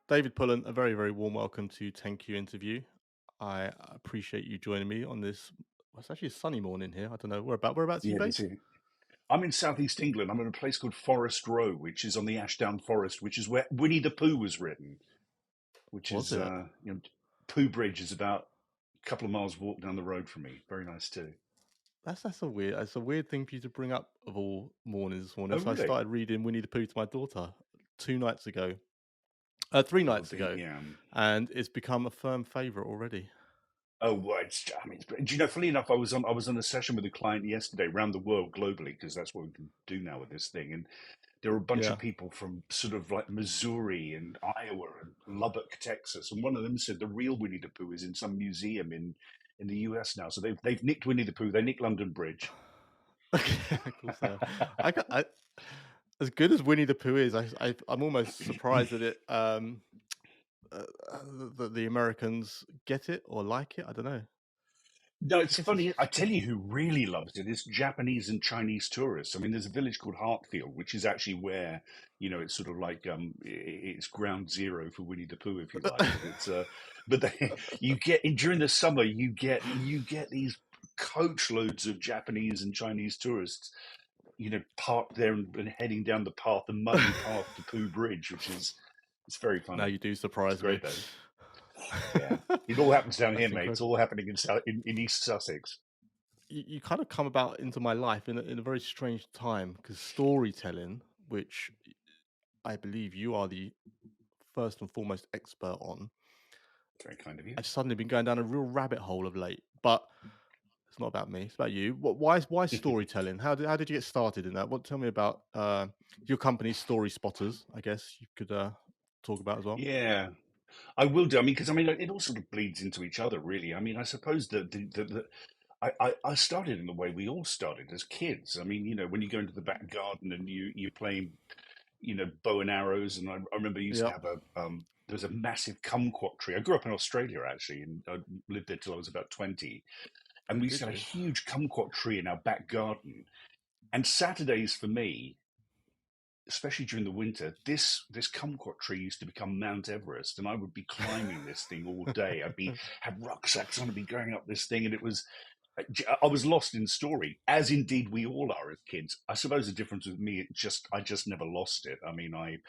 David Pullan, a very, very warm welcome to 10Q interview. I appreciate you joining me on this. Well, it's actually a sunny morning here. I don't know whereabouts are you Yeah, me based? too. I'm in southeast England. I'm in a place called Forest Row, which is on the Ashdown Forest, which is where Winnie the Pooh was written. Which Was is, it? Pooh Bridge is about a couple of miles walk down the road from me. Very nice too. It's a weird thing for you to bring up of all mornings this morning. Oh, So I really? started reading Winnie the Pooh to my daughter 2 nights ago, 3 nights ago, Yeah. and it's become a firm favourite already. Oh, well, do you know? Funny enough, I was on a session with a client yesterday, around the world globally, because that's what we can do now with this thing. And there were a bunch Yeah, of people from sort of like Missouri and Iowa and Lubbock, Texas, and one of them said the real Winnie the Pooh is in some museum in the US now. So they've nicked Winnie the Pooh. They nicked London Bridge. okay, of course I have. I as good as Winnie the Pooh is, I'm almost surprised that uh, the Americans get it or like it. I don't know. No, I it's guess it's funny. I tell you who really loves it is Japanese and Chinese tourists. I mean, there's a village called Hartfield, which is actually where, it's sort of like it's ground zero for Winnie the Pooh, if you like. But you get during the summer, you get these coach loads of Japanese and Chinese tourists, parked there and heading down the path, the muddy path to Pooh Bridge, which is it's very now funny. you do It's surprise me. great though. Yeah, it all happens down here, That's mate. It's incredible. all happening in East Sussex. You kind of come about into my life in a very strange time because storytelling, which I believe you are the first and foremost expert on, Very kind of you. I've suddenly been going down a real rabbit hole of late. But it's not about me; it's about you. Why storytelling? How did you get started in that? Tell me about your company, StorySpotters. I guess you could talk about as well. Yeah, I will do. I mean, because it all sort of bleeds into each other, really. I mean, I suppose that I started in the way we all started as kids. I mean, when you go into the back garden and you're playing, bow and arrows. And I remember you used to Yep. have there was a massive kumquat tree. I grew up in Australia actually, and I lived there till I was about 20. And Oh, we used did to have a you? huge kumquat tree in our back garden. And Saturdays for me, especially during the winter, this kumquat tree used to become Mount Everest, and I would be climbing this thing all day. Have rucksacks on and be going up this thing, and I was lost in story, as indeed we all are as kids. I suppose the difference with me, I just never lost it. I mean, I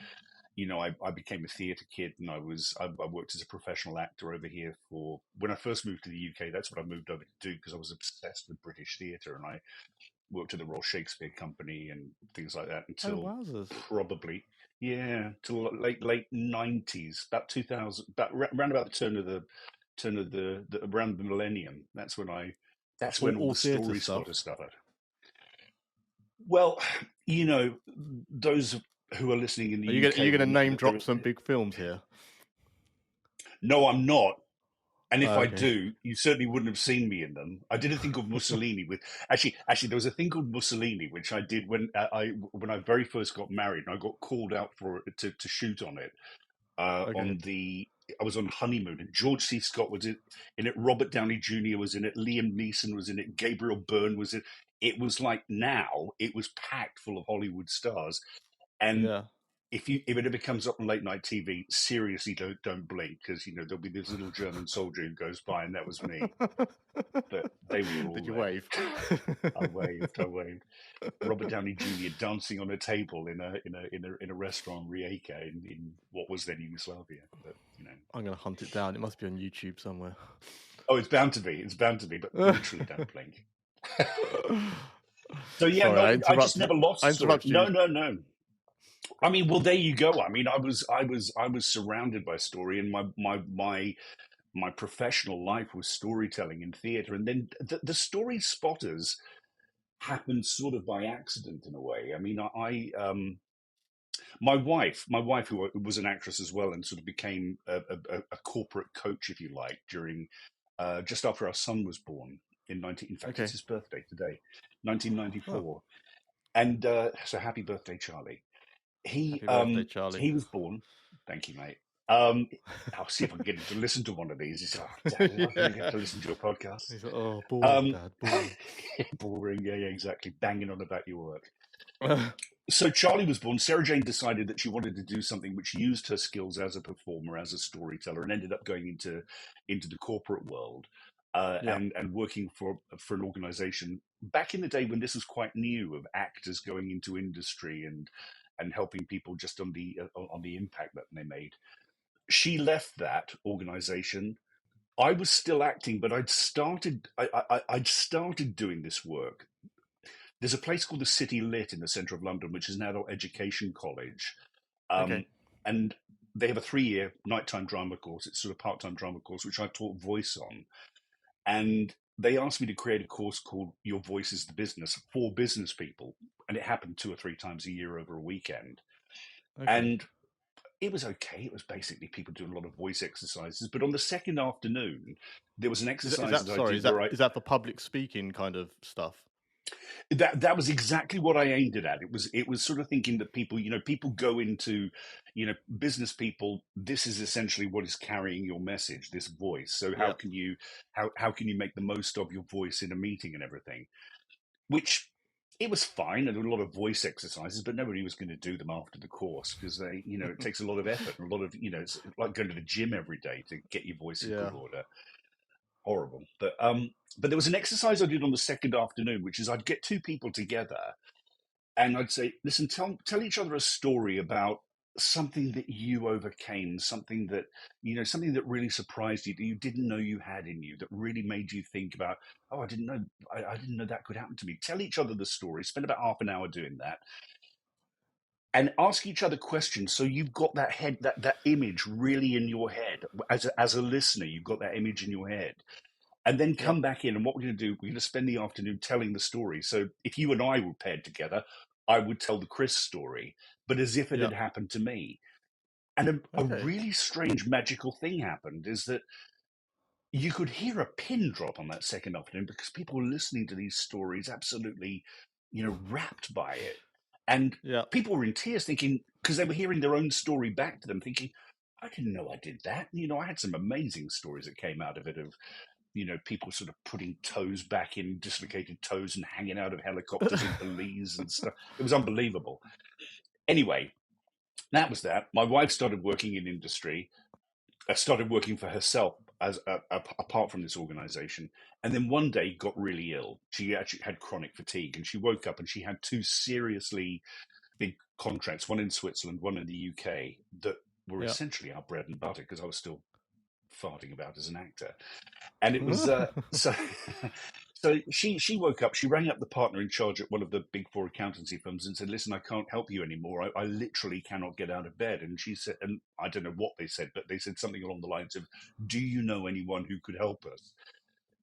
became a theatre kid, and I worked as a professional actor over here for when I first moved to the UK. That's what I moved over to do because I was obsessed with British theatre, and I worked at the Royal Shakespeare Company and things like that Oh, until wowzers! probably till late 90s, about 2000, around about the turn of the around the millennium. That's when all All the theatre story stuff. spotter started. Well, those who are listening in Are the you UK gonna will know name that there drop are. some big films here? No, I'm not. And if Oh, I okay. do, you certainly wouldn't have seen me in them. I did a thing called Mussolini with actually there was a thing called Mussolini which I did when I very first got married, and I got called out for it to shoot on it. Okay. I was on honeymoon, and George C. Scott was in it. Robert Downey Jr. was in it. Liam Neeson was in it. Gabriel Byrne was in it. It was like now it was packed full of Hollywood stars, and Yeah. if it ever comes up on late night TV, seriously don't blink, because there'll be this little German soldier who goes by, and that was me. But they were all Did you there. wave? I waved. I waved. Robert Downey Jr. dancing on a table in a restaurant Rijeka in what was then Yugoslavia. But I'm gonna hunt it down. It must be on YouTube somewhere. oh, it's bound to be. It's bound to be. But literally, don't blink. So yeah, Sorry, no, I I just interrupted. never I lost story. interrupted No, you. no, no. I mean, well, there you go. I mean, I was surrounded by story, and my professional life was storytelling in theatre, and then the story spotters happened sort of by accident in a way. I mean, my wife, who was an actress as well, and sort of became a corporate coach, if you like, during just after our son was born in 19. In fact, it's Okay. his birthday today, Oh, 1994, and so happy birthday, Charlie. He happy birthday, um Charlie. he was born. Thank you, mate. Um, I'll see if I can get him to listen to one of these. He's oh, Dad, am I going to get Yeah. to listen to a podcast? He's like, oh, boring, Um, Dad, boring. boring. Yeah, yeah, exactly. Banging on about your work. So Charlie was born. Sarah Jane decided that she wanted to do something which used her skills as a performer, as a storyteller, and ended up going into the corporate world, Yeah. and working for an organization back in the day when this was quite new, of actors going into industry and helping people just on the impact that they made. She left that organization. I was still acting, but I'd started doing this work. There's a place called the City Lit in the centre of London, which is an adult education college, Okay. and they have a 3-year nighttime drama course. It's sort of part-time drama course, which I taught voice on. And they asked me to create a course called Your Voice is the Business for business people, and it happened 2 or 3 times a year over a weekend. Okay. And it was okay. It was basically people doing a lot of voice exercises. But on the second afternoon, there was an Is exercise that that I sorry? did where I Is that for public speaking kind of stuff? that was exactly what I aimed it at. It was sort of thinking that people, people go into, business people. This is essentially what is carrying your message, this voice. So how Yeah. can you how can you make the most of your voice in a meeting and everything? Which it was fine. I did a lot of voice exercises, but nobody was going to do them after the course because it takes a lot of effort and a lot of, it's like going to the gym every day to get your voice in Yeah. good order. Horrible. But there was an exercise I did on the second afternoon, which is I'd get 2 people together and I'd say, listen, tell each other a story about something that you overcame, something that really surprised you, that you didn't know you had in you, that really made you think about, oh, I didn't know that could happen to me. Tell each other the story. Spend about half an hour doing that, and ask each other questions. So you've got that image really in your head as a listener. You've got that image in your head, and then Yeah. come back in. And what we're going to do, we're going to spend the afternoon telling the story. So if you and I were paired together, I would tell the Chris story, but as if it Yeah. had happened to me. And a Okay. really strange, magical thing happened, is that you could hear a pin drop on that second afternoon because people were listening to these stories absolutely, rapt by it. And Yeah. people were in tears thinking, because they were hearing their own story back to them, thinking, I didn't know I did that. And, I had some amazing stories that came out of it, of people sort of putting toes back in, dislocated toes, and hanging out of helicopters in Belize and stuff. It was unbelievable. Anyway, that was that. My wife started working in industry, started working for herself as apart from this organization, and then one day got really ill. She actually had chronic fatigue, and she woke up and she had 2 seriously big contracts, one in Switzerland, one in the UK, that were Yeah. essentially our bread and butter because I was still farting about as an actor. And it was so so she woke up, she rang up the partner in charge at one of the big 4 accountancy firms and said, listen, I can't help you anymore. I literally cannot get out of bed. And she said, and I don't know what they said, but they said something along the lines of, do you know anyone who could help us?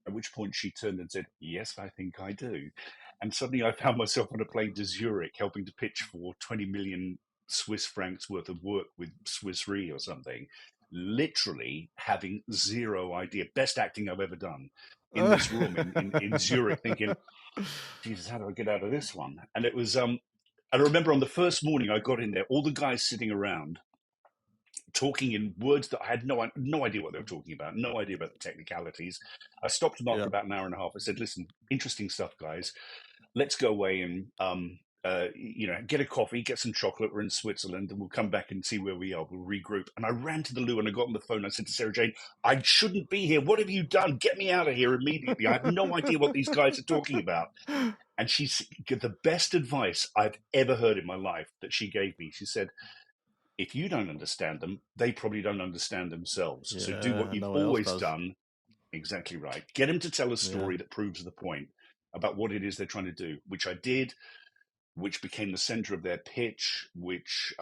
At which point she turned and said, yes, I think I do. And suddenly I found myself on a plane to Zurich helping to pitch for 20 million Swiss francs worth of work with Swiss Re or something, literally having zero idea. Best acting I've ever done, in this room in Zurich, thinking, Jesus, how do I get out of this one? And it was, I remember on the first morning I got in there, all the guys sitting around talking in words that I had no idea what they were talking about, no idea about the technicalities. I stopped them after Yeah. about an hour and a half. I said, listen, interesting stuff, guys. Let's go away and get a coffee, get some chocolate. We're in Switzerland, and we'll come back and see where we are. We'll regroup. And I ran to the loo and I got on the phone. I said to Sarah Jane, I shouldn't be here. What have you done? Get me out of here immediately. I have no idea what these guys are talking about. And she's the best advice I've ever heard in my life that she gave me. She said, if you don't understand them, they probably don't understand themselves. So do what Yeah. you've No one else always does. done. Exactly right. Get them to tell a Yeah. story that proves the point about what it is they're trying to do, which I did, which became the center of their pitch, which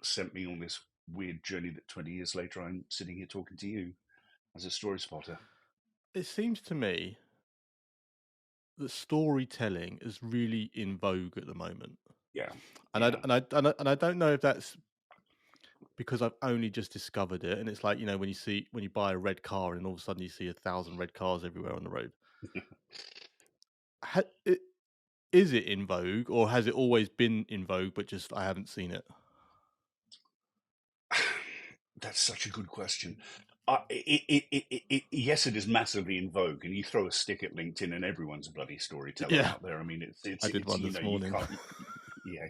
sent me on this weird journey that 20 years later I'm sitting here talking to you as a story spotter. It seems to me that storytelling is really in vogue at the moment, Yeah. and Yeah. I don't know if that's because I've only just discovered it, and it's like when you buy a red car, and all of a sudden you see 1,000 red cars everywhere on the road. Ha- i- Is it in vogue, or has it always been in vogue, but just I haven't seen it? That's such a good question. Yes, it is massively in vogue, and you throw a stick at LinkedIn, and everyone's a bloody storyteller Yeah, out there. I mean, it's I did one you this know you morning. can't. Yeah.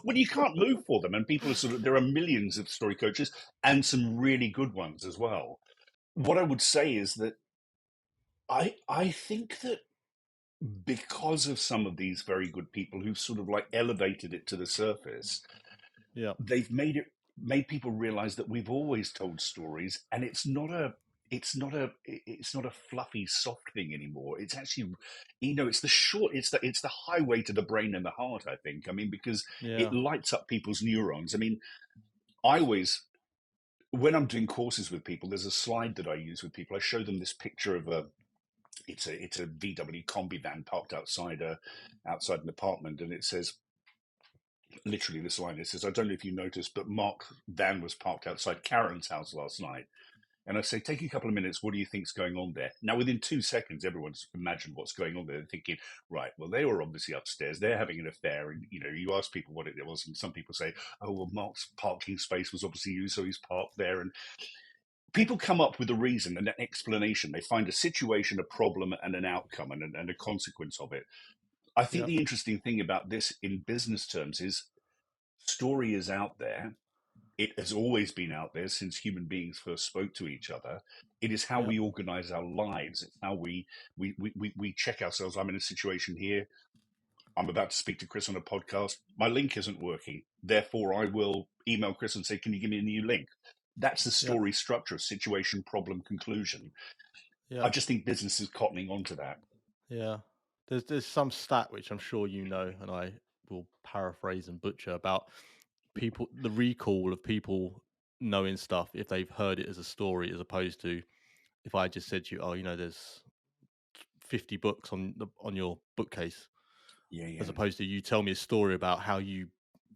Well, you can't move for them, and people are there are millions of story coaches and some really good ones as well. What I would say is that I think that because of some of these very good people who've sort of like elevated it to the surface, Yeah, they've made people realize that we've always told stories, and it's not a fluffy soft thing anymore. It's actually, it's the highway to the brain and the heart, I think. I mean, because yeah, it lights up people's neurons. I mean, I always, when I'm doing courses with people, there's a slide that I use with people. I show them this picture of it's a VW combi van parked outside an apartment, and it says, literally this line, it says, "I don't know if you noticed, but Mark's van was parked outside Karen's house last night." And I say, take a couple of minutes. What do you think's going on there? Now, within 2 seconds, everyone's imagined what's going on there. They're thinking, right, well, they were obviously upstairs. They're having an affair. And, you ask people what it was. And some people say, oh, well, Mark's parking space was obviously used, so he's parked there. And people come up with a reason and an explanation. They find a situation, a problem, and an outcome and a consequence of it. I think yeah, the interesting thing about this in business terms is story is out there. It has always been out there since human beings first spoke to each other. It is how yeah, we organize our lives. It's how we check ourselves. I'm in a situation here. I'm about to speak to Chris on a podcast. My link isn't working. Therefore, I will email Chris and say, can you give me a new link? That's the yeah, story structure: situation, problem, conclusion. yeah, I just think business is cottoning onto that. yeah. There's some stat which I'm sure you know, and I will paraphrase and butcher about the recall of people knowing stuff if they've heard it as a story, as opposed to if I just said to you, oh, there's 50 books on your bookcase, Yeah, as yeah. opposed to you tell me a story about how you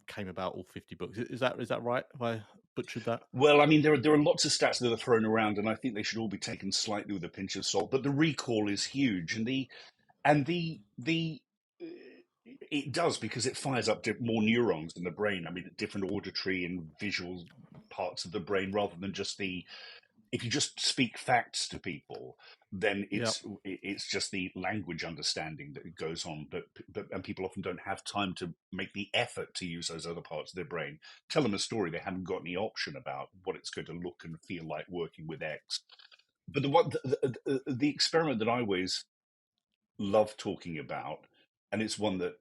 came about all 50 books. Is that right? Have I butchered that? Well, I mean, there are lots of stats that are thrown around, and I think they should all be taken slightly with a pinch of salt. But the recall is huge, and the it does, because it fires up more neurons in the brain. I mean, different auditory and visual parts of the brain, rather than just the if you just speak facts to people, then Yeah, it's just the language understanding that goes on. But and people often don't have time to make the effort to use those other parts of their brain. Tell them a story, they haven't got any option about what it's going to look and feel like working with X. But the experiment that I always love talking about, and it's one that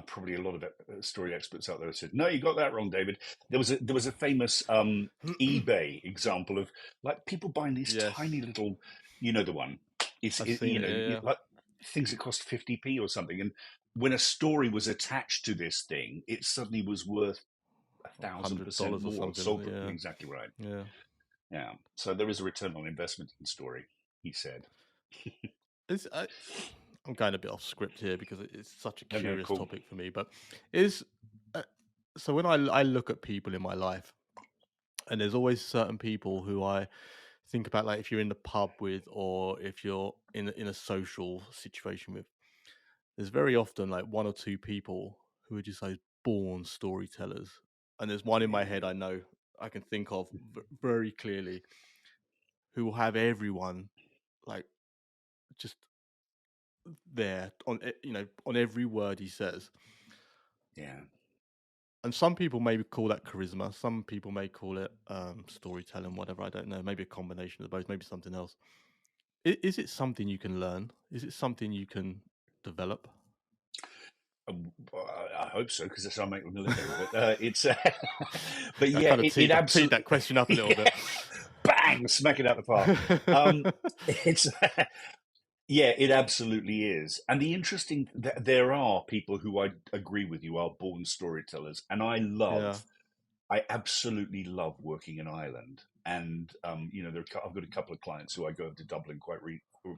probably a lot of story experts out there have said, no, you got that wrong, David. There was a famous eBay example of like people buying these yes, tiny little, you know, the one. I've seen it. Yeah, yeah. Like things that cost 50p or something, and when a story was attached to this thing, it suddenly was worth a Like thousand percent $100 or more. something, wasn't So it? Yeah, exactly right. yeah. Yeah. So there is a return on investment in story, he said. It's, I'm going a bit off script here because it's such a No, no, curious cool. topic for me. But is uh, so when I look at people in my life, and there's always certain people who I think about, like if you're in the pub with, or if you're in a social situation with. There's very often like one or two people who are just like born storytellers, and there's one in my head Yeah, I know I can think of very clearly, who will have everyone like just there on on every word he says. yeah. And some people maybe call that charisma. Some people may call it storytelling, whatever. I don't know. Maybe a combination of both. Maybe something else. Is it something you can learn? Is it something you can develop? I hope so, because that's how I make a living. But it's, but I yeah, kind of it teed absolutely, that question up a little yeah, bit. bang, smack it out the park. Um, it's, yeah, it absolutely is. And the interesting, there are people who I agree with you are born storytellers, and Yeah, I absolutely love working in Ireland. And I've got a couple of clients who I go over to Dublin quite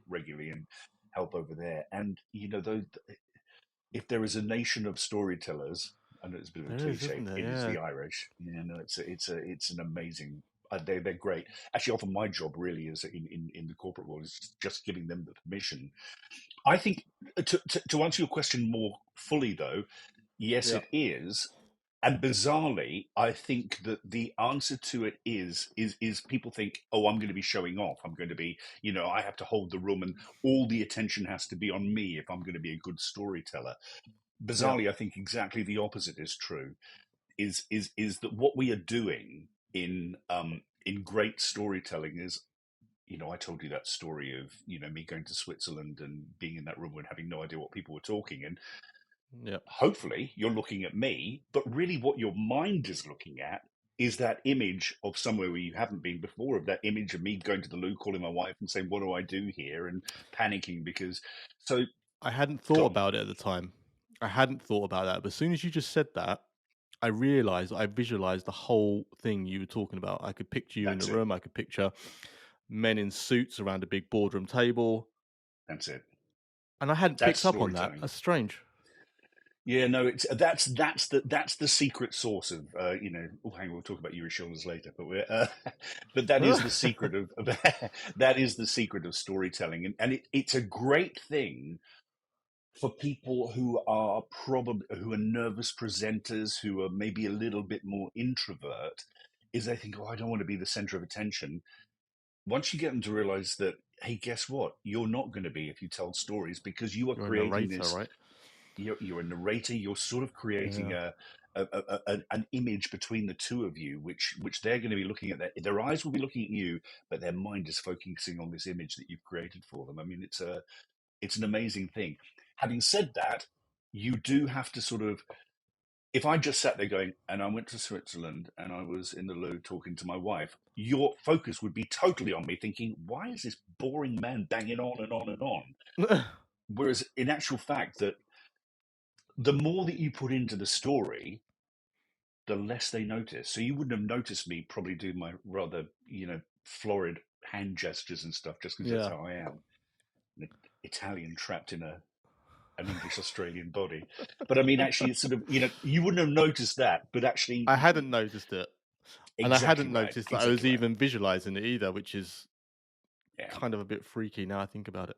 regularly and help over there. And those, if there is a nation of storytellers, I know it's a bit of a there is, cliche, isn't there? it is Yeah, the Irish. Yeah, no, it's an amazing. They're great. Actually, often my job really is in the corporate world is just giving them the permission. I think to answer your question more fully, though, yes, yeah. it is. And bizarrely, I think that the answer to it is people think, oh, I'm going to be showing off. I'm going to be, I have to hold the room, and all the attention has to be on me if I'm going to be a good storyteller. Yeah. bizarrely, I think exactly the opposite is true. Is that what we are doing in great storytelling is, I told you that story of, me going to Switzerland and being in that room and having no idea what people were talking. And Yeah. hopefully you're looking at me, but really what your mind is looking at is that image of somewhere where you haven't been before, of that image of me going to the loo, calling my wife and saying, what do I do here? And panicking because, so I hadn't thought gone. about it at the time. I hadn't thought about that, but as soon as you just said that, I visualized the whole thing you were talking about. I could picture you in the That's it. room. I could picture men in suits around a big boardroom table, That's it. and I hadn't That's picked up on that. storytelling. That's strange. Yeah, no, it's that's the secret source of Oh, hang on, we'll talk about Yuri Shoulders later, but but that is the secret of that is the secret of storytelling, and it's a great thing for people who are nervous presenters, who are maybe a little bit more introvert, is they think, oh, I don't want to be the center of attention. Once you get them to realize that, hey, guess what? You're not going to be if you tell stories, because you are You're a creating narrator, this. right? You're a narrator. You're sort of creating Yeah. an image between the two of you, which they're going to be looking at. Their eyes will be looking at you, but their mind is focusing on this image that you've created for them. I mean, it's an amazing thing. Having said that, you do have to sort of. If I just sat there going, and I went to Switzerland and I was in the loo talking to my wife, your focus would be totally on me, thinking, why is this boring man banging on and on and on? Whereas in actual fact, that the more that you put into the story, the less they notice. So you wouldn't have noticed me probably do my rather, florid hand gestures and stuff just because that's Yeah. how I am. An Italian trapped in an English Australian body. But I mean, actually, it's sort of, you wouldn't have noticed that, but actually, I hadn't noticed it. And I exactly hadn't right. noticed that I was Exactly right. even visualizing it either, which is Yeah. kind of a bit freaky now I think about it.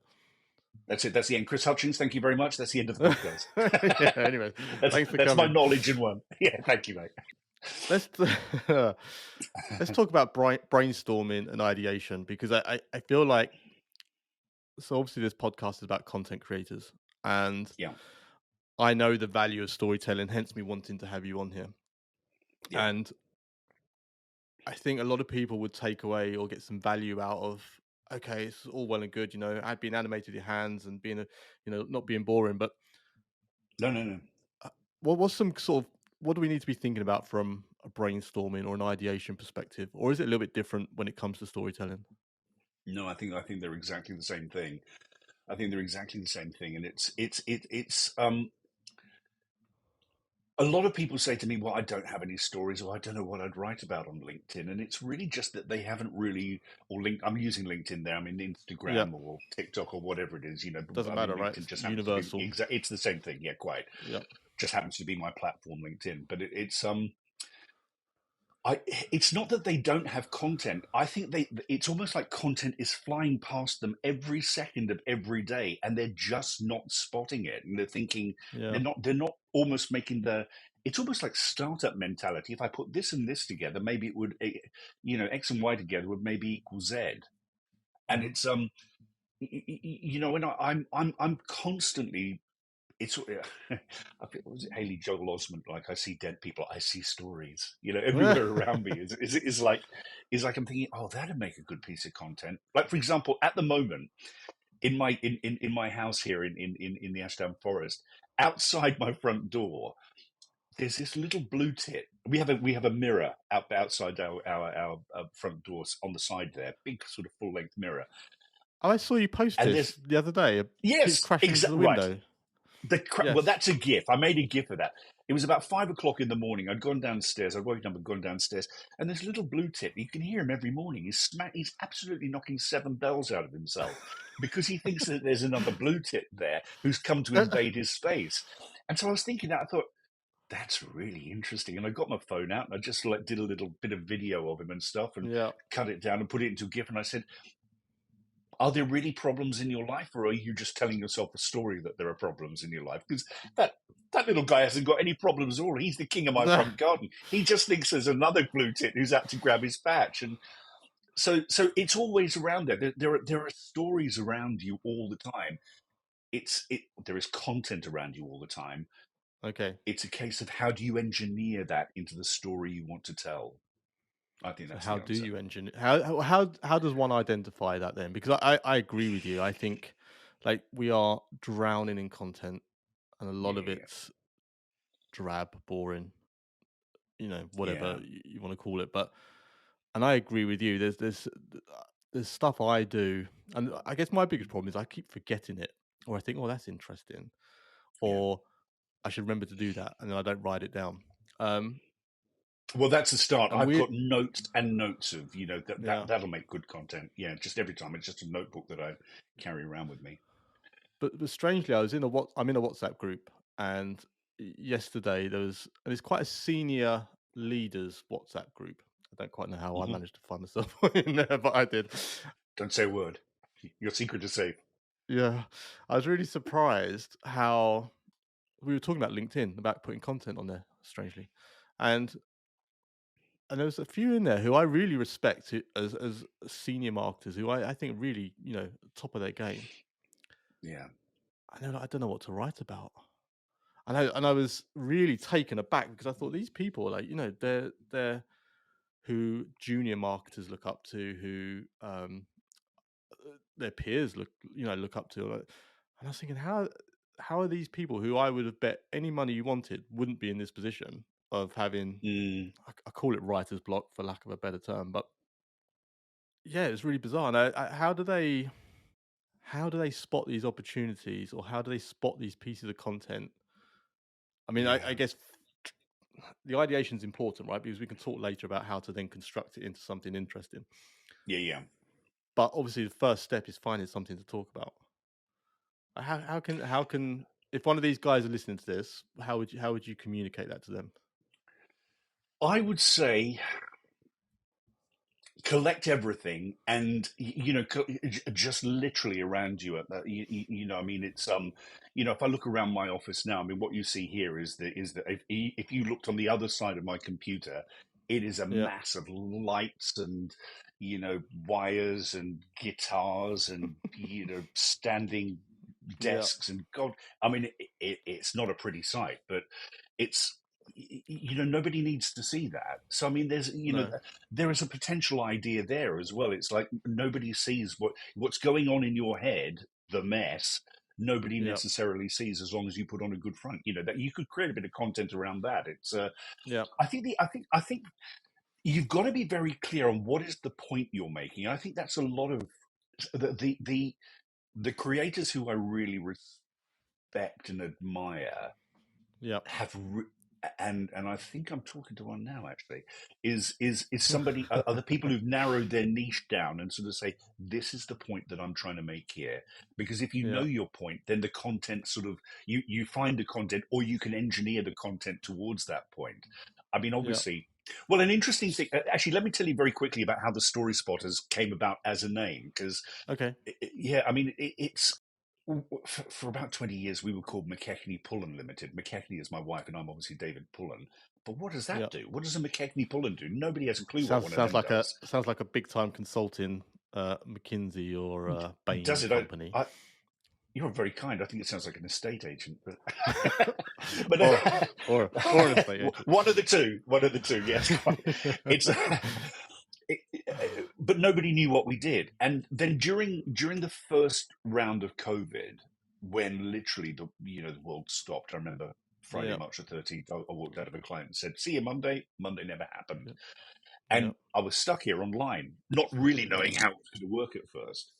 That's it. That's the end. Chris Hutchins, thank you very much. That's the end of the podcast. Yeah, anyway, that's, thanks for that's my coming. knowledge in one. Yeah, thank you, mate. Let's let's talk about brainstorming and ideation, because I feel like, so obviously this podcast is about content creators, and Yeah, I know the value of storytelling, hence me wanting to have you on here. yeah. And I think a lot of people would take away or get some value out of, okay, it's all well and good, I'd being animated with your hands and being not being boring, but No, no, no. what's some sort of, what do we need to be thinking about from a brainstorming or an ideation perspective, or is it a little bit different when it comes to storytelling? No, I think they're exactly the same thing. I think they're exactly the same thing, and it's a lot of people say to me, "Well, I don't have any stories, or I don't know what I'd write about on LinkedIn," and it's really just that they haven't really, or link. I'm using LinkedIn there. I mean Yeah, Instagram or TikTok or whatever it is. doesn't I mean matter, right? LinkedIn It's just happens to be universal. It's the same thing. Yeah, quite. Yeah, Just happens to be my platform, LinkedIn. But it's not that they don't have content. I think it's almost like content is flying past them every second of every day, and they're just not spotting it. And they're thinking yeah. they're not almost making it's almost like startup mentality. If I put this and this together, maybe it would, X and Y together would maybe equal Z. And Hmm. it's and I'm constantly it's what was it, Haley Joel Osment, like, I see dead people, I see stories, everywhere around me is like I'm thinking, oh, that'd make a good piece of content. Like, for example, at the moment in my house here in the Ashdown Forest, outside my front door, there's this little blue tit. We have a mirror outside our front doors on the side there, big sort of full length mirror, Oh, I saw you post and this there's the other day. Keeps yes, crashing into the right. window. Well, Yes. that's a GIF. I made a GIF of that. It was about 5 o'clock in the morning. I'd gone downstairs. I'd woken up and gone downstairs, and this little blue tip. You can hear him every morning. He's absolutely knocking seven bells out of himself because he thinks that there's another blue tip there who's come to invade his space. And so I was thinking that, I thought, that's really interesting. And I got my phone out and I just did a little bit of video of him and stuff and Yeah. cut it down and put it into a GIF. And I said, are there really problems in your life, or are you just telling yourself a story that there are problems in your life? Because that little guy hasn't got any problems at all. He's the king of my front garden. He just thinks there's another glue tit who's out to grab his patch. And so it's always around there. There are stories around you all the time. There is content around you all the time. Okay. It's a case of how do you engineer that into the story you want to tell? I think So that's how the do answer. you engineer? How does one identify that then? Because I agree with you. I think like we are drowning in content, and a lot Yeah, of yeah, it's drab, boring, whatever yeah, you want to call it. But and I agree with you. There's stuff I do, and I guess my biggest problem is I keep forgetting it, or I think, oh, that's interesting, yeah. or I should remember to do that, and then I don't write it down. Um, Well, that's the start. and I've we, got notes and notes of, yeah, that'll make good content. Yeah, just every time. It's just a notebook that I carry around with me. but strangely, I'm in a WhatsApp group, and yesterday there was, and it's quite a senior leaders WhatsApp group. I don't quite know how I Hmm. managed to find myself in there, but I did. Don't say a word. Your secret is safe. Yeah, I was really surprised how we were talking about LinkedIn, about putting content on there, strangely, and there was a few in there who I really respect as senior marketers who I think really top of their game. Yeah. I don't know what to write about. And I was really taken aback because I thought these people, like, they're who junior marketers look up to, who their peers look up to. And I was thinking, how are these people who I would have bet any money you wanted wouldn't be in this position of having, Mm, I call it writer's block for lack of a better term, but yeah, it's really bizarre. And how do they spot these opportunities, or how do they spot these pieces of content? I mean, I yeah. guess the ideation is important, right? Because we can talk later about how to then construct it into something interesting. Yeah, yeah. But obviously, the first step is finding something to talk about. How can if one of these guys are listening to this, how would you communicate that to them? I would say collect everything and just literally around you at that I mean it's if I look around my office now, I mean what you see here is that if you looked on the other side of my computer, it is a Yeah, mass of lights and wires and guitars and standing yeah, desks and god, I mean it's not a pretty sight, but it's nobody needs to see that. So I mean there's no, there is a potential idea there as well. It's like nobody sees what's going on in your head, the mess. Nobody yeah, necessarily sees as long as you put on a good front. That you could create a bit of content around that. It's yeah, I think you've got to be very clear on what is the point you're making. I think that's a lot of the creators who I really respect and admire yeah, have and I think I'm talking to one now actually is somebody are the people who've narrowed their niche down and sort of say this is the point that I'm trying to make here, because if you know yeah, your point, then the content sort of you find the content, or you can engineer the content towards that point. I mean yeah. obviously, well, an interesting thing actually, let me tell you very quickly about how the Story Spotters came about as a name, because Okay, yeah, I mean, it's for about 20 years we were called McKechnie Pullan Limited. McKechnie is my wife, and I'm obviously David Pullan. But what does yeah. that do? What does a McKechnie Pullan do? Nobody has a clue what Sounds one of sounds them like a does. sounds like a big time consulting McKinsey or Bain Does and it? Company, You're very kind. I think it sounds like an estate agent, but but or or an estate agent. one of the two. One of the two. Yes, quite. It's. But nobody knew what we did, and then during the first round of COVID, when literally the world stopped. I remember Friday, Yeah, March the 13th. I walked out of a client and said, "See you Monday." Monday never happened, yeah, yeah. and I was stuck here online, not really knowing how it was going to work at first.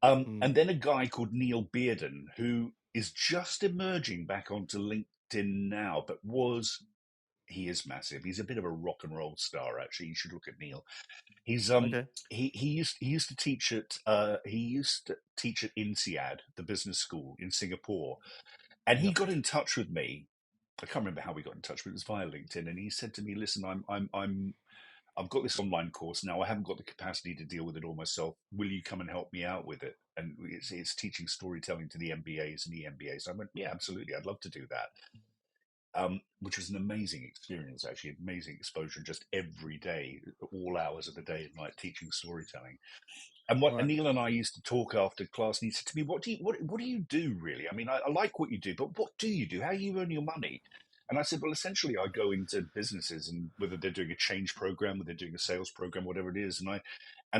Mm, And then a guy called Neil Beardon, who is just emerging back onto LinkedIn now, but he is massive. He's a bit of a rock and roll star, actually. You should look at Neil. He's okay. he used to teach at INSEAD, the business school in Singapore, and he Yeah, got in touch with me. I can't remember how we got in touch, but it was via LinkedIn, and he said to me, "Listen, I've got this online course now. I haven't got the capacity to deal with it all myself. Will you come and help me out with it?" And it's teaching storytelling to the MBAs and the MBAs. I went, "Yeah, absolutely. I'd love to do that." Which was an amazing experience, actually, amazing exposure just every day, all hours of the day and night, teaching storytelling. And what Right. Anil and I used to talk after class, and he said to me, what do you do really? I mean, I like what you do, but what do you do? How you earn your money? And I said, well, essentially, I go into businesses, and whether they're doing a change program, whether they're doing a sales program, whatever it is, and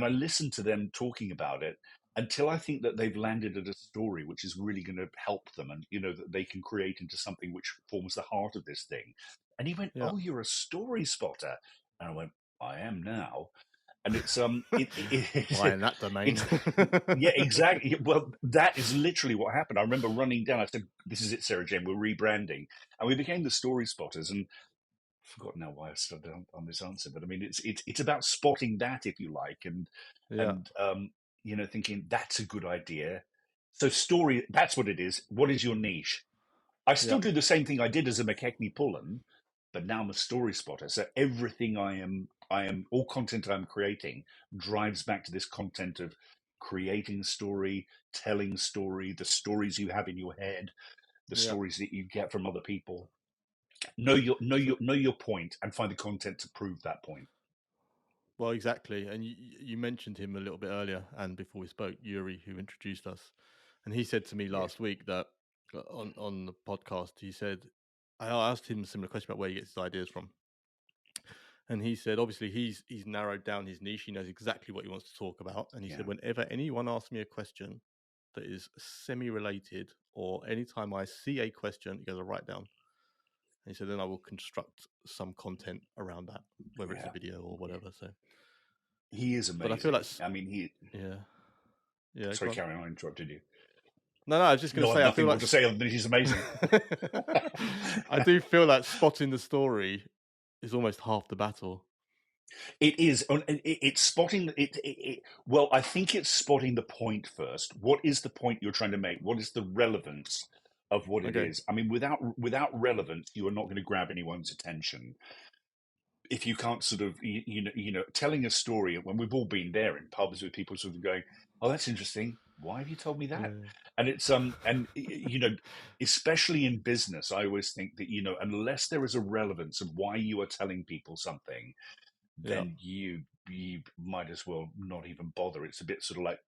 I listen to them talking about it until I think that they've landed at a story which is really going to help them, and that they can create into something which forms the heart of this thing. And he went, Yeah. "Oh, you're a story spotter," and I went, "I am now." And it's Buying that domain. it's yeah, exactly. Well, that is literally what happened. I remember running down. I said, "This is it, Sarah Jane. We're rebranding," and we became the Story Spotters. And I've forgotten now why I started on this answer, but I mean, it's about spotting that, if you like, and Yeah. and thinking that's a good idea. So story, that's what it is. What is your niche? I still Yeah. do the same thing I did as a McKechnie Pullan, but now I'm a story spotter. So everything all content I'm creating drives back to this content of creating story, telling story, the stories you have in your head, the Yeah. stories that you get from other people. So, Know your point, and find the content to prove that point. well, exactly. And you mentioned him a little bit earlier, and before we spoke, Yuri, who introduced us, and he said to me Yes. last week that on the podcast, he said, I asked him a similar question about where he gets his ideas from, and he said, obviously, he's narrowed down his niche. He knows exactly what he wants to talk about, and he said, Yeah. whenever anyone asks me a question that is semi-related, or anytime I see a question, he goes, I write down. And he said, then I will construct some content around that, whether it's a Yeah. video or Yeah. whatever. So, He is but I feel like, amazing. I mean, yeah, yeah, go sorry, on. Karen, I interrupted you. No, I was just going to No, I have say, I feel nothing more like to say other than he's amazing. I do feel like spotting the story is almost half the battle. It is. It's spotting it. Well, I think it's spotting the point first. What is the point you're trying to make? What is the relevance of what it Okay. is? I mean, without relevance, you are not going to grab anyone's attention. If you can't sort of telling a story, when we've all been there in pubs with people sort of going, "Oh, that's interesting. Why have you told me that?" Yeah. And it's especially in business, I always think that unless there is a relevance of why you are telling people something, Yeah. then you might as well not even bother. It's a bit sort of like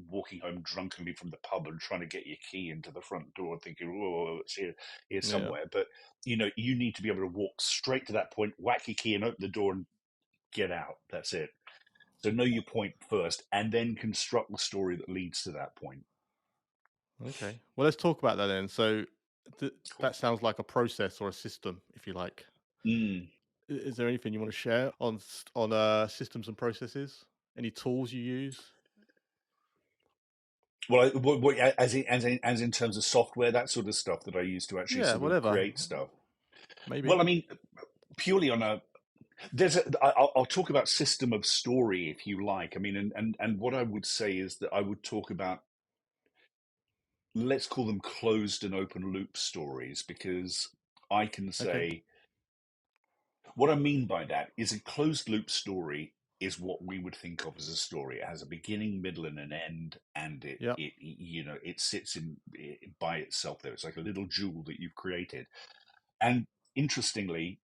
walking home drunkenly from the pub and trying to get your key into the front door and thinking, "Oh, it's here Yeah. somewhere." But you need to be able to walk straight to that point, whack your key, and open the door and get out. That's it. So know your point first, and then construct the story that leads to that point. Okay. Well, let's talk about that then. So Cool. that sounds like a process or a system, if you like. Mm. Is there anything you want to share on systems and processes? Any tools you use? Well, as in terms of software, that sort of stuff that I use to actually Yeah, sort of whatever. create stuff. Maybe. Well, I mean, purely on a I'll talk about system of story if you like. I mean, and what I would say is that I would talk about, let's call them closed and open loop stories, because I can Okay. say what I mean by that is a closed loop story is what we would think of as a story. It has a beginning, middle, and an end, and Yeah. it sits in by itself there. It's like a little jewel that you've created. And interestingly,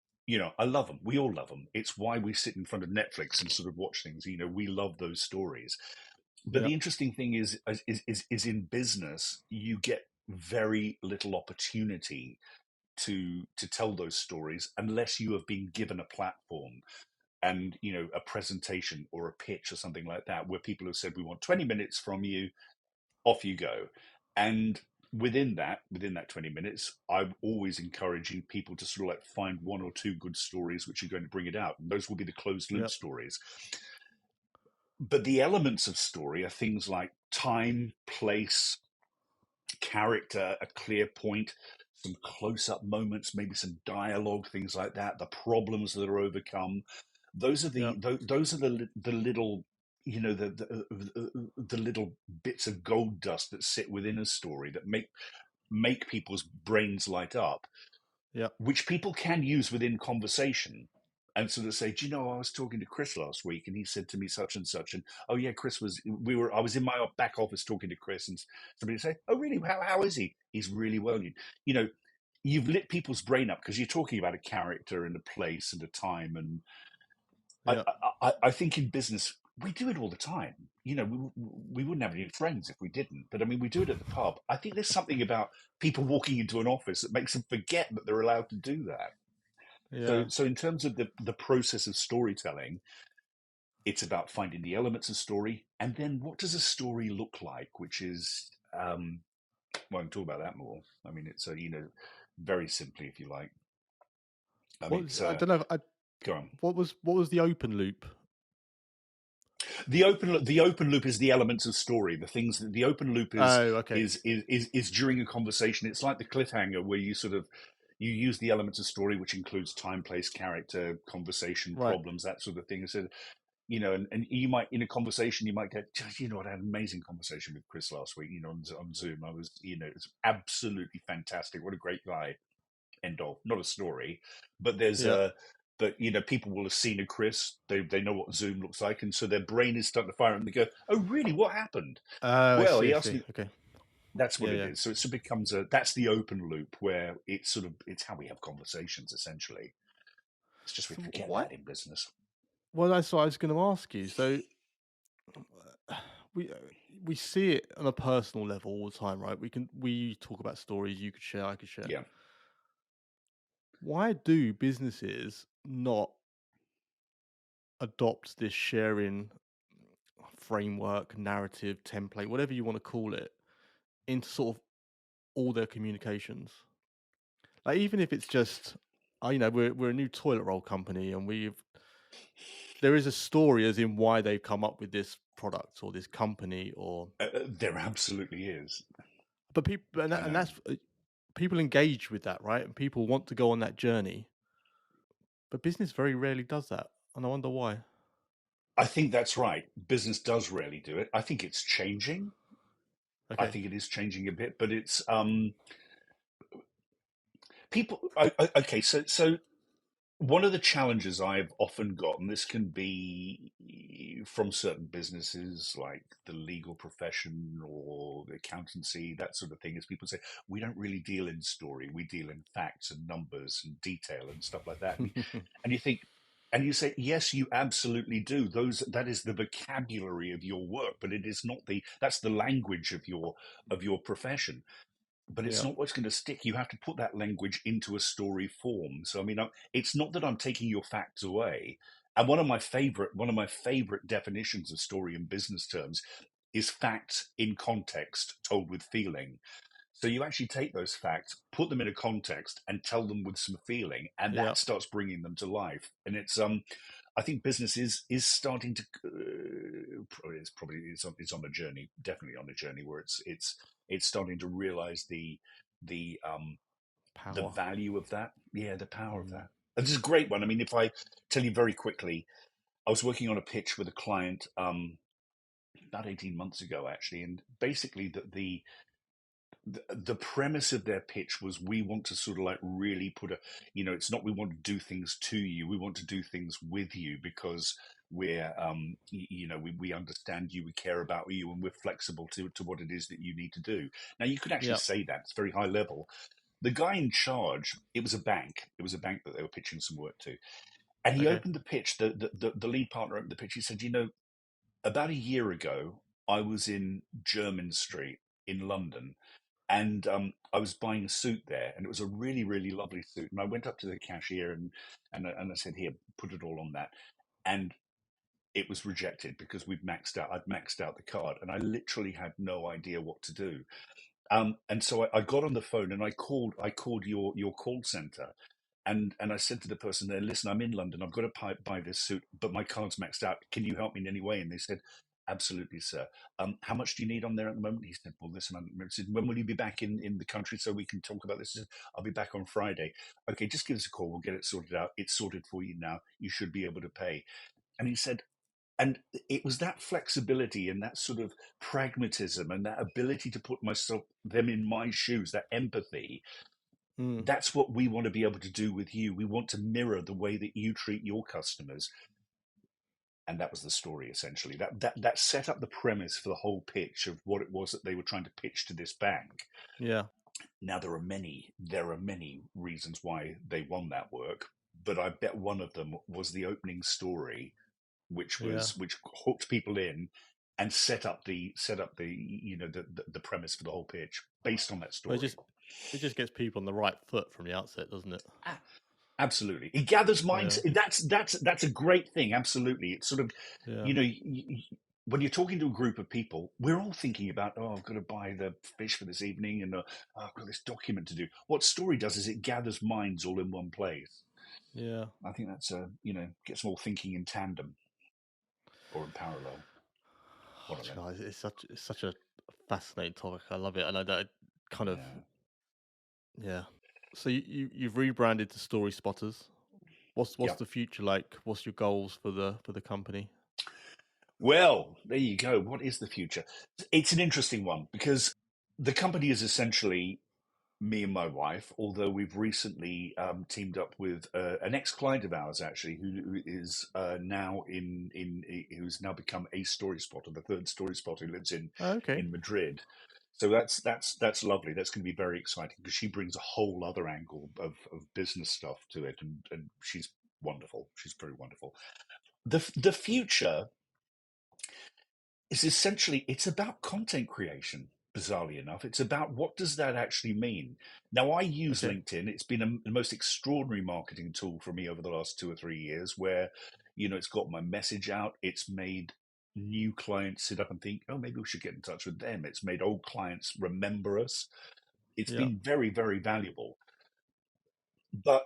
I love them. We all love them. It's why we sit in front of Netflix and sort of watch things. We love those stories. But Yeah. the interesting thing is in business, you get very little opportunity to tell those stories unless you have been given a platform and a presentation or a pitch or something like that, where people have said, "We want 20 minutes from you, off you go." And within that 20 minutes, I'm always encouraging people to sort of like find one or two good stories which are going to bring it out, and those will be the closed loop Yeah. stories. But the elements of story are things like time, place, character, a clear point, some close-up moments, maybe some dialogue, things like that, the problems that are overcome. Those are Yeah. the little, the little bits of gold dust that sit within a story that make people's brains light up, Yeah. which people can use within conversation, and sort of say, "Do you know, I was talking to Chris last week, and he said to me such and such, and oh yeah, I was in my back office talking to Chris, and somebody say, oh really, how is he? He's really well." You know, you've lit people's brain up because you're talking about a character and a place and a time, and I, Yeah. I think in business we do it all the time. You know, we wouldn't have any friends if we didn't. But I mean, we do it at the pub. I think there's something about people walking into an office that makes them forget that they're allowed to do that. Yeah. So in terms of the process of storytelling, it's about finding the elements of story, and then what does a story look like, which is well, I can talk about that more. I mean, it's a, you know, very simply, if you like. I mean, it's I don't know. go on. What was the open loop? The open loop is the elements of story. The things that the open loop is Oh, okay. is during a conversation. It's like the cliffhanger where you sort of you use the elements of story, which includes time, place, character, conversation, Right. problems, that sort of thing. So, you know, and you might in a conversation you might get, you know what, I had an amazing conversation with Chris last week. You know, on Zoom, I was, you know, it's absolutely fantastic. What a great guy. End of. Not a story, but there's Yeah. a. But you know, people will have seen a Chris. They know what Zoom looks like, and so their brain is starting to fire, and they go, "Oh, really? What happened?" Oh, I Well, see. he I asked see. me. Okay. That's what Yeah. it Yeah. is. So it becomes a. That's the open loop where it's sort of it's how we have conversations. Essentially, it's just we So forget why? that in business. Well, that's what I was going to ask you. So we uh, we see it on a personal level all the time, right? We talk about stories. You could share. I could share. Yeah. Why do businesses not adopt this sharing framework, narrative, template, whatever you want to call it, into sort of all their communications? Like even if it's just, you know, we're a new toilet roll company, and there is a story as in why they've come up with this product or this company, or There absolutely is. but people I and know. that's people engage with that, right? And people want to go on that journey, but business very rarely does that, and I wonder why. I think that's right. Business does rarely do it. I think it's changing. I Okay. think it is changing a bit, but it's people. Okay, so one of the challenges I've often got, and this can be from certain businesses like the legal profession or the accountancy, that sort of thing, is people say, we don't really deal in story, we deal in facts and numbers and detail and stuff like that. And you think, and you say, yes, you absolutely do. That is the vocabulary of your work, but it is not that's the language of your profession, but it's Yeah. not what's going to stick. You have to put that language into a story form. So I mean, it's not that I'm taking your facts away. And one of my favorite definitions of story in business terms is fact in context told with feeling. So you actually take those facts, put them in a context, and tell them with some feeling, and Yeah. that starts bringing them to life. And I think business is starting to. It's on a journey, definitely on a journey where it's starting to realize the the Power. value of that. Yeah, the power of Mm. that. And this is a great one. I mean, if I tell you very quickly, I was working on a pitch with a client about 18 months ago, actually, and basically the premise of their pitch was, we want to sort of like really put a, you know, it's not we want to do things to you, we want to do things with you, because we're you know, we understand you, we care about you, and we're flexible to what it is that you need to do. Now you could actually Yeah. say that it's very high level. The guy in charge, it was a bank that they were pitching some work to, and he Okay. opened the pitch, the lead partner opened the pitch. He said, you know, about a year ago I was in Jermyn Street in London, and I was buying a suit there, and it was a really, really lovely suit. And I went up to the cashier and I said, "Here, put it all on that." And it was rejected because we'd maxed out. I'd maxed out the card, and I literally had no idea what to do. And so I got on the phone and I called your call center, and I said to the person there, "Listen, I'm in London. I've got to buy this suit, but my card's maxed out. Can you help me in any way?" And they said, "Absolutely, sir. How much do you need on there at the moment?" He said, "Well, listen," I said, "When will you be back in the country so we can talk about this?" He said, "I'll be back on Friday." "Okay, just give us a call. We'll get it sorted out. It's sorted for you now. You should be able to pay." And he said, and it was that flexibility and that sort of pragmatism and that ability to put them in my shoes, that empathy. Mm. That's what we want to be able to do with you. We want to mirror the way that you treat your customers. And that was the story, essentially. That set up the premise for the whole pitch of what it was that they were trying to pitch to this bank. Yeah. Now there are many reasons why they won that work, but I bet one of them was the opening story Yeah. which hooked people in and set up the the premise for the whole pitch based on that Well, story. it just gets people on the right foot from the outset, doesn't it? Ah, absolutely, it gathers minds. Yeah. That's a great thing. Absolutely, it's sort of, Yeah. you know, when you're talking to a group of people, we're all thinking about, oh, I've got to buy the fish for this evening, and oh, I've got this document to do. What story does is it gathers minds all in one place. Yeah. I think that's gets them all thinking in tandem or in parallel. One of Do you them. know, it's such a fascinating topic. I love it, and I don't kind of Yeah. yeah. So you've rebranded to Story Spotters. What's Yep. the future like? What's your goals for the company? Well, there you go. What is the future? It's an interesting one because the company is essentially me and my wife, although we've recently teamed up with an ex-client of ours, actually, who is now who's now become a story spotter, the third story spotter, who lives Oh, okay. in Madrid. So that's lovely. That's going to be very exciting because she brings a whole other angle of business stuff to it, and she's wonderful. She's very wonderful. The future is essentially, it's about content creation. Bizarrely enough, it's about what does that actually mean. Now, I use Okay. LinkedIn. It's been the most extraordinary marketing tool for me over the last 2 or 3 years, where it's got my message out. It's made new clients sit up and think, oh, maybe we should get in touch with them. It's made old clients remember us. It's Yeah. been very, very valuable. But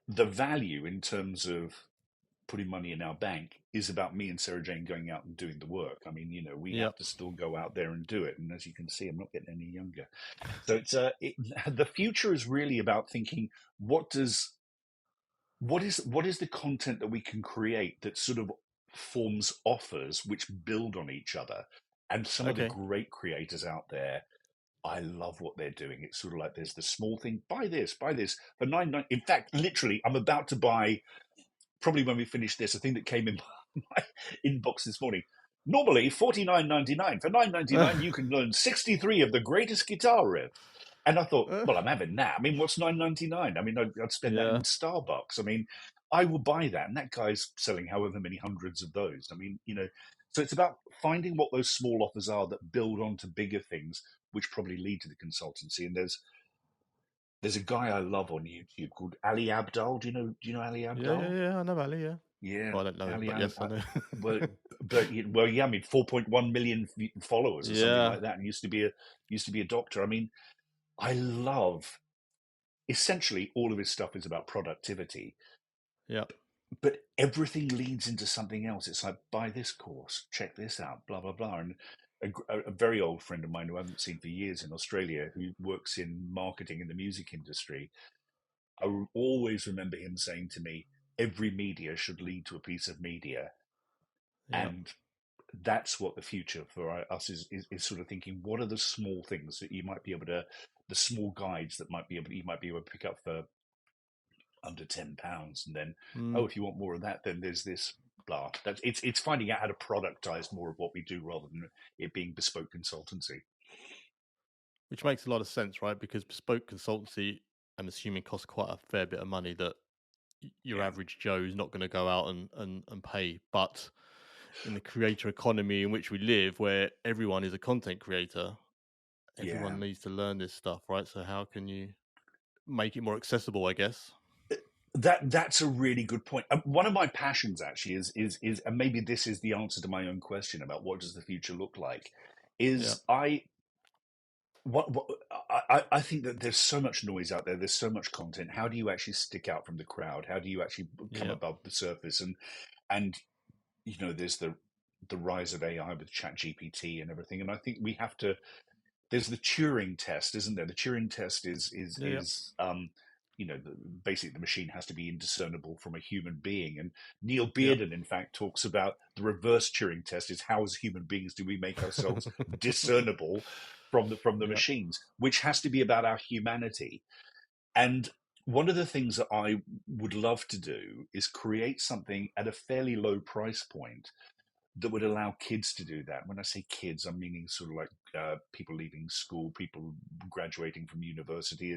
the value in terms of putting money in our bank is about me and Sarah Jane going out and doing the work. I mean, we Yeah. have to still go out there and do it. And as you can see, I'm not getting any younger. So the future is really about thinking, what does what is the content that we can create that sort of forms offers which build on each other. And some of the Okay. great creators out there, I love what they're doing. It's sort of like there's the small thing, buy this for 9.9. In fact, literally, I'm about to buy, probably when we finish this, a thing that came in my inbox this morning. Normally $49.99. For $9.99, you can learn 63 of the greatest guitar riffs. And I thought, well, I'm having that. I mean, what's $9.99? I mean, I'd spend that Yeah. in Starbucks. I mean, I will buy that. And that guy's selling however many hundreds of those. I mean, so it's about finding what those small offers are that build onto bigger things, which probably lead to the consultancy. And there's a guy I love on YouTube called Ali Abdal. Do you know Ali Yeah. Yeah. Abdal? Yeah. I know Ali. Yeah. Yeah, Well, I don't know him, Ali. but yes, I know. Well, well, yeah. I mean, 4.1 million followers or something Yeah. like that, and used to be a doctor. I mean, I love, essentially all of his stuff is about productivity, Yeah. but everything leads into something else. It's like, buy this course, check this out, blah blah blah. And a very old friend of mine who I haven't seen for years in Australia, who works in marketing in the music industry, I will always remember him saying to me, every media should lead to a piece of media. Yeah. And that's what the future for us is sort of thinking, what are the small things that you might be able to, the small guides that you might be able to pick up for under £10. And then, Mm. oh, if you want more of that, then there's this blah. It's finding out how to productize more of what we do rather than it being bespoke consultancy. Which makes a lot of sense, right? Because bespoke consultancy, I'm assuming, costs quite a fair bit of money that your Yeah. average Joe is not going to go out and pay. But in the creator economy in which we live, where everyone is a content creator, Yeah. everyone needs to learn this stuff, right? So how can you make it more accessible, I guess? That's a really good point. One of my passions actually is, and maybe this is the answer to my own question about what does the future look like, Yeah. is what I think that there's so much noise out there. There's so much content. How do you actually stick out from the crowd? How do you actually come Yeah. above the surface? And there's the rise of AI with ChatGPT and everything. And I think we have to. There's the Turing test, isn't there? The Turing test Yeah. Yeah. basically the machine has to be indiscernible from a human being. And Neil Yeah. Beardon, in fact, talks about the reverse Turing test: is how as human beings do we make ourselves discernible from the Yeah. machines, which has to be about our humanity. And one of the things that I would love to do is create something at a fairly low price point that would allow kids to do that. When I say kids, I'm meaning sort of like people leaving school, people graduating from university.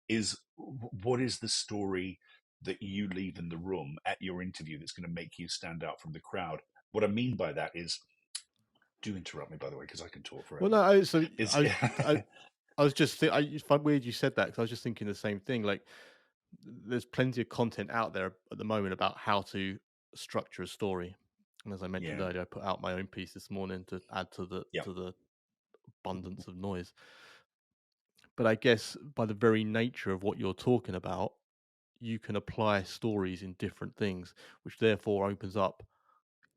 Is what is the story that you leave in the room at your interview that's going to make you stand out from the crowd. What I mean by that is, do interrupt me, by the way, because I can talk Well, forever. no, so Is I was just it's quite weird you said that because I was just thinking the same thing. Like, there's plenty of content out there at the moment about how to structure a story. And as I mentioned yeah, earlier, I put out my own piece this morning to add to yeah, the abundance of noise. But I guess by the very nature of what you're talking about, you can apply stories in different things, which therefore opens up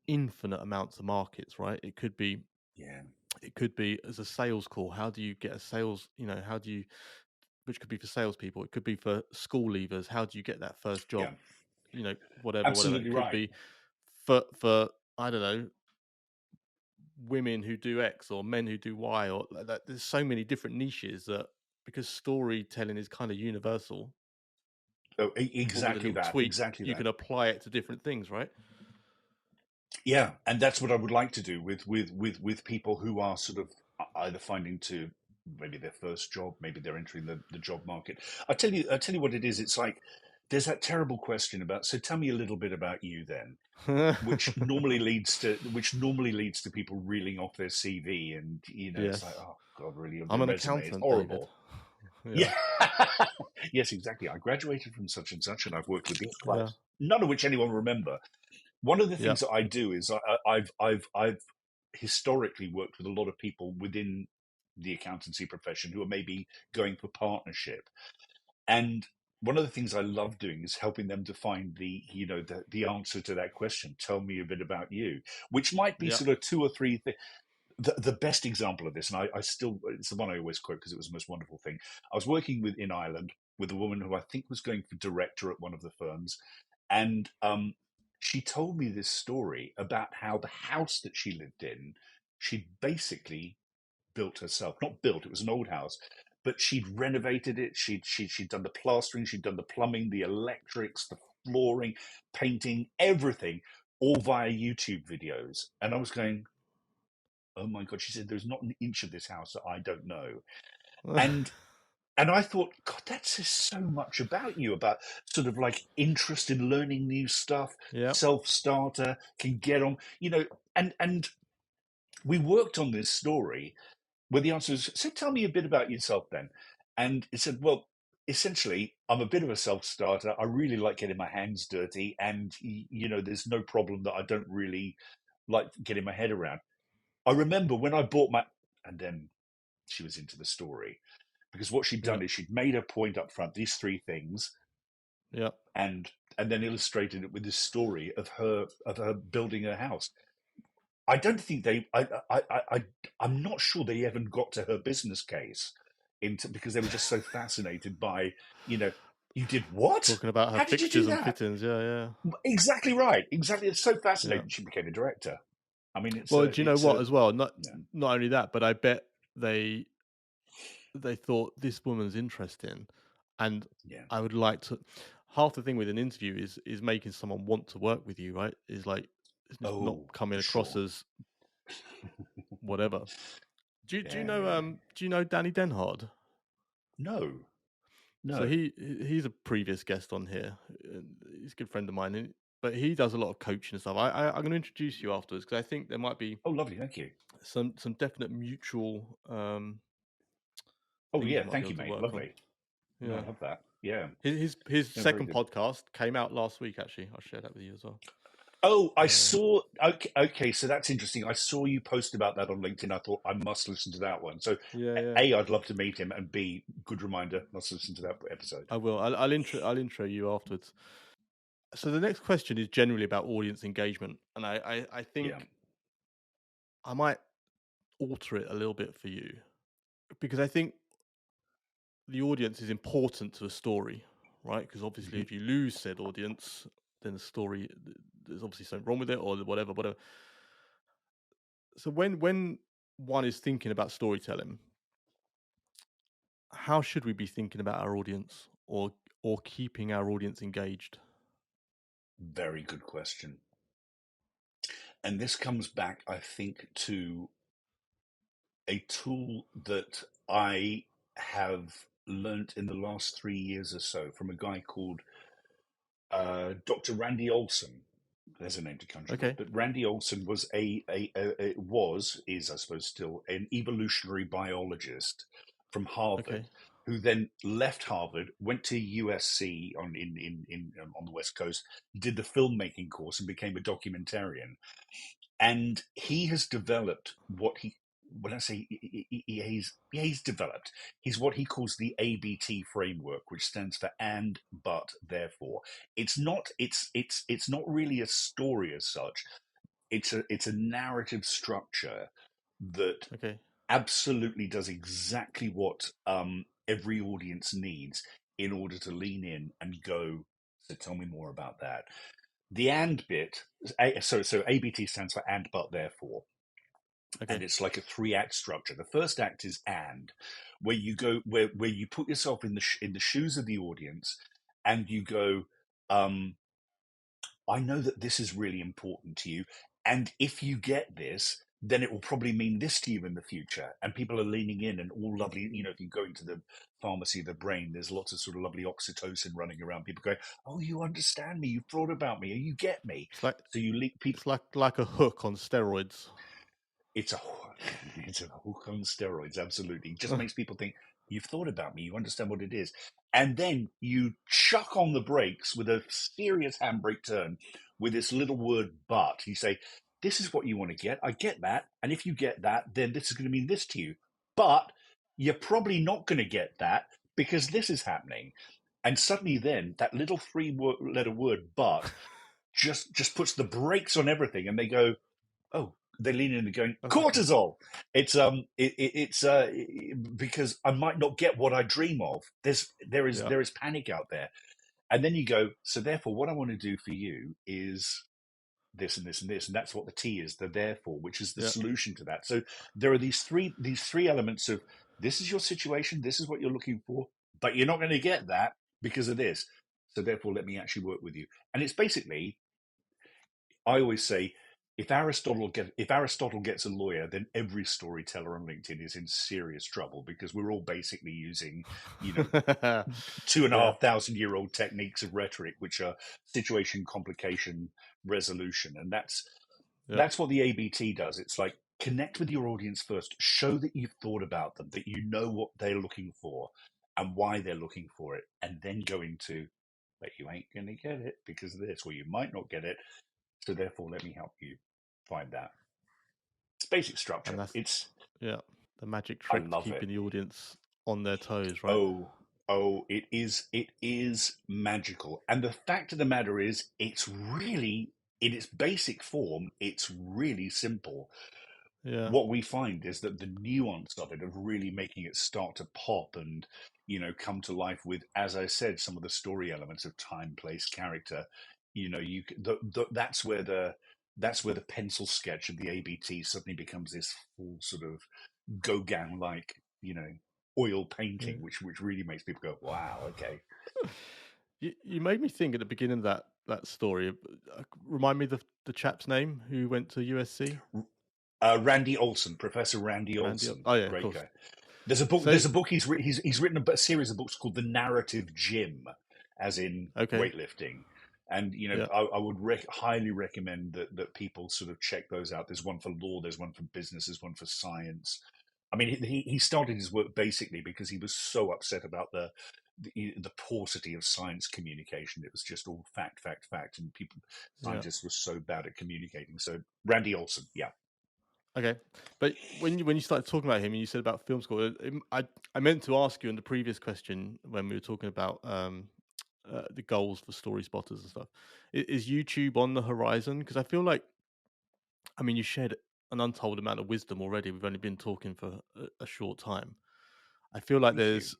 infinite amounts of markets, right? yeah, It could be as a sales call. How do you get a sales, how do you, which could be for salespeople, it could be for school leavers. How do you get that first job? yeah. Whatever. It Absolutely could right. be for I don't know, women who do X or men who do Y, or like that. There's so many different niches that, because storytelling is kind of universal, Oh, but with a exactly little that. tweak, Exactly you that. can apply it to different things, right? Yeah, and that's what I would like to do with people who are sort of either finding to maybe their first job, maybe they're entering the job market. I tell you what it is. It's like there's that terrible question about. So tell me a little bit about you then, which normally leads to people reeling off their CV, and it's like, Yes, oh God, really, I'm their an resume is accountant, David. horrible. Yeah, Yeah, yes, exactly. I graduated from such and such, and I've worked with these yeah, clients, none of which anyone will remember. One of the yeah, things that I do is I've historically worked with a lot of people within the accountancy profession who are maybe going for partnership, and one of the things I love doing is helping them to find the answer to that question. Tell me a bit about you, which might be yeah, sort of two or three things. The best example of this, and I still, it's the one I always quote because it was the most wonderful thing. I was working in Ireland with a woman who I think was going for director at one of the firms, and she told me this story about how the house that she lived in, she'd basically built herself. Not built; it was an old house, but she'd renovated it. She'd done the plastering, she'd done the plumbing, the electrics, the flooring, painting, everything, all via YouTube videos. And I was going, oh my God, she said, there's not an inch of this house that I don't know. And I thought, God, that says so much about you, about sort of like interest in learning new stuff, yeah, self-starter, can get on, and we worked on this story where the answer is, so tell me a bit about yourself then. And it said, well, essentially, I'm a bit of a self-starter. I really like getting my hands dirty, and there's no problem that I don't really like getting my head around. I remember when I bought my, and then she was into the story because what she'd yeah, done is she'd made a point up front, these three things, yeah. and then illustrated it with this story of her building her house. I don't think I'm not sure they even got to her business case because they were just so fascinated by, you know, you did what? Talking about her How did you do fixtures and that? fittings. Yeah, yeah, Exactly right. Exactly. It's so yeah. fascinating. She became a director. I mean, Well, do you know it's what a, as well? Not yeah, not only that, but I bet they they thought this woman's interesting, and yeah. I would like to. Half the thing with an interview is making someone want to work with you, right? Is like, it's just not Oh, coming for across sure. as whatever. Yeah, yeah. Do you know Danny Denhard? No, So no. he's a previous guest on here. He's a good friend of mine, but he does a lot of coaching and stuff. I'm going to introduce you afterwards because I think there might be Oh, lovely. Thank you. some definite mutual Oh, things yeah. you might be Thank able you, to mate. work on. Lovely. No, I Yeah. love that. Yeah. His No, very second good. podcast came out last week. Actually, I'll share that with you as well. Oh, I Uh, saw. Okay, okay, so that's interesting. I saw you post about that on LinkedIn. I thought I must listen to that one. So, yeah, yeah, A, I'd love to meet him, and B, good reminder, must listen to that episode. I will. I'll intro you afterwards. So the next question is generally about audience engagement, and I Yeah. think I might alter it a little bit for you because I think the audience is important to a story, right? Because obviously, Hmm. if you lose said audience, then the story, there's obviously something wrong with it or whatever. So when one is thinking about storytelling, how should we be thinking about our audience or keeping our audience engaged? Very good question. And this comes back, I think, to a tool that I have learnt in the last 3 years or so from a guy called Dr. Randy Olsen. There's a name to conjure with, Okay. but Randy Olsen was is I suppose still an evolutionary biologist from Harvard, Okay. who then left Harvard, went to USC on the West Coast, did the filmmaking course, and became a documentarian. And he has developed what he when I say he's developed, he's what he calls the ABT framework, which stands for and, but, therefore. It's not really a story as such. It's a narrative structure that Okay. absolutely does exactly what every audience needs in order to lean in and go. So tell me more about that. The and bit, so ABT stands for and, but, therefore, and Okay. it's like a 3-act structure. The first act is and, where you go where you put yourself in the shoes of the audience, and you go, I know that this is really important to you, and if you get this, then it will probably mean this to you in the future. And people are leaning in, and all lovely. If you go into the pharmacy of the brain, there's lots of sort of lovely oxytocin running around. People going, "Oh, you understand me. You've thought about me. You get me." It's like So you leak people. it's like a hook on steroids. It's a it's a hook on steroids. Absolutely, it just makes people think you've thought about me. You understand what it is, and then you chuck on the brakes with a serious handbrake turn with this little word "but." You say, "This is what you want to get. I get that, and if you get that, then this is going to mean this to you. But you're probably not going to get that because this is happening." And suddenly, then that little three-letter word "but" just puts the brakes on everything, and they go, oh, they lean in and going Okay. cortisol. It's because I might not get what I dream of. Yeah. There is panic out there, and then you go. So therefore, what I want to do for you is this and this and this, and that's what the T is. The therefore, which is the Yeah. solution to that. So there are these three elements of this is your situation, this is what you're looking for, but you're not going to get that because of this. So therefore, let me actually work with you. And it's basically I always say if Aristotle gets a lawyer, then every storyteller on LinkedIn is in serious trouble because we're all basically using, you know, two and a Yeah. half thousand year old techniques of rhetoric, which are situation, complication, resolution, and Yeah. that's what the ABT does. It's like connect with your audience first, show that you've thought about them, that you know what they're looking for and why they're looking for it, and then go into, but you ain't going to get it because of this, or you might not get it so therefore, let me help you find that. It's basic And structure. that's yeah, the magic I trick to love it. keeping the audience on their toes, right? Oh, it is magical. And the fact of the matter is, it's really, in its basic form, it's really simple. Yeah. What we find is that the nuance of it, of really making it start to pop and, come to life with, as I said, some of the story elements of time, place, character, that's where the pencil sketch of the ABT suddenly becomes this full sort of Gauguin like, oil painting, Yeah. which really makes people go, wow, okay. You made me think at the beginning of that story. Remind me the chap's name who went to USC. Randy Olsen, Professor Randy Randy. Olsen, Oh yeah, of great course. guy. There's a book. So There's a book he's written a series of books called The Narrative Gym, as in okay. weightlifting, and Yeah. I would highly recommend that people sort of check those out. There's one for law, there's one for business, there's one for science. I mean, he started his work basically because he was so upset about the paucity of science communication. It was just all fact, fact, fact, and Yeah. scientists were so bad at communicating. So Randy Olsen, yeah. Okay. But when you started talking about him and you said about film school, I meant to ask you in the previous question when we were talking about the goals for story spotters and stuff. Is YouTube on the horizon? Because I feel like, I mean, you shared an untold amount of wisdom already. We've only been talking for a short time. I feel like Thank you. there's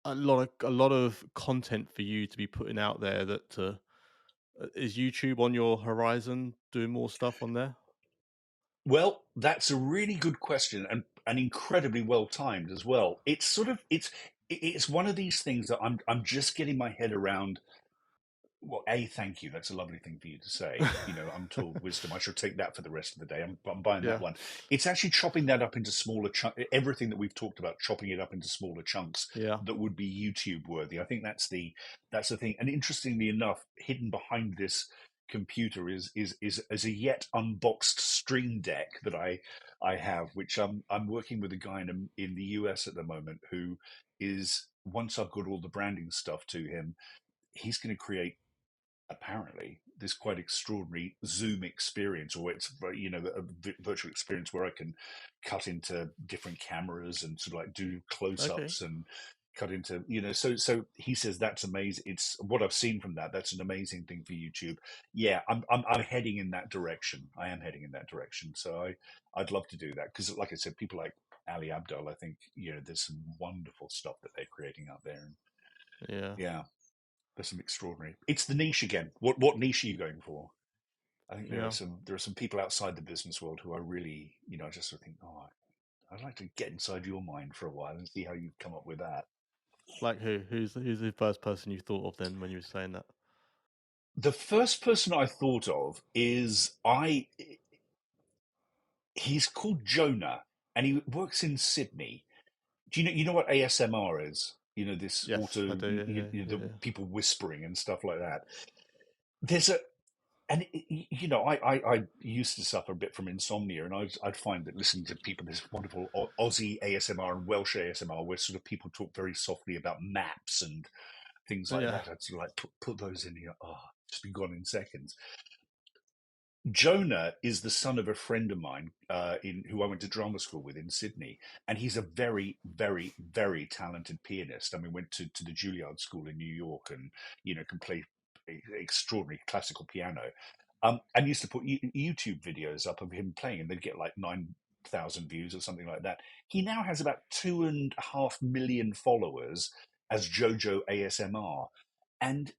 a lot of content for you to be putting out there. That is YouTube on your horizon, doing more stuff on there. Well, that's a really good question and incredibly well timed as well. It's one of these things that I'm just getting my head around Well, thank you. That's a lovely thing for you to say. Untold wisdom. I shall take that for the rest of the day. I'm buying that Yeah, one. It's actually chopping that up into smaller chunks. Everything that we've talked about, chopping it up into smaller chunks yeah. that would be YouTube worthy. I think that's the thing. And interestingly enough, hidden behind this computer is a yet unboxed Stream Deck that I have, which I'm working with a guy in the US at the moment who is, once I've got all the branding stuff to him, he's going to create, apparently, this quite extraordinary Zoom experience, or it's a virtual experience where I can cut into different cameras and sort of like do Okay. close-ups and cut into so he says that's amazing. It's what I've seen from that. That's an amazing thing for YouTube. Yeah, I'm heading in that direction. I am heading in that direction. So I'd love to do that, because like I said, people like Ali Abdaal, I think there's some wonderful stuff that they're creating out there. And Yeah, yeah, there's some extraordinary. It's the niche again. What niche are you going for? I think yeah. there are some people outside the business world who I really, I just sort of think, oh, I'd like to get inside your mind for a while and see how you come up with that. Like who? Who's the first person you thought of then when you were saying that? The first person I thought of is he's called Jonah, and he works in Sydney. Do you know what ASMR is? This Yes, I auto, do. Yeah, yeah, the yeah. people whispering and stuff like that. There's a And I used to suffer a bit from insomnia, and I'd find that listening to people, this wonderful Aussie ASMR and Welsh ASMR, where sort of people talk very softly about maps and things like Yeah. that. I'd sort of like put those in here. Oh, just be gone in seconds. Jonah is the son of a friend of mine in who I went to drama school with in Sydney, and he's a very, very, very talented pianist. I mean, went to the Juilliard School in New York, and can play extraordinary classical piano. And used to put YouTube videos up of him playing, and they'd get like 9,000 views or something like that. He now has about 2.5 million followers as Jojo ASMR, and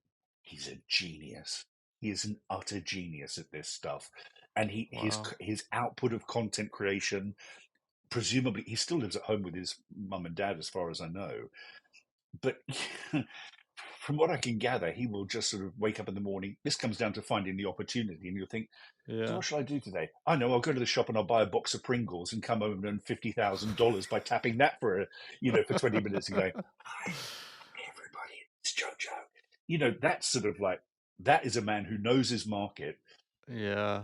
he's a genius. He is an utter genius at this stuff, and Wow. his output of content creation. Presumably, he still lives at home with his mum and dad, as far as I know. But from what I can gather, he will just sort of wake up in the morning. This comes down to finding the opportunity, and you'll think, so Yeah. what shall I do today? I know I'll go to the shop and I'll buy a box of Pringles and come home and earn $50,000 by tapping that for 20 minutes and going, hi everybody, it's Jojo. That's sort of like, that is a man who knows his market, Yeah.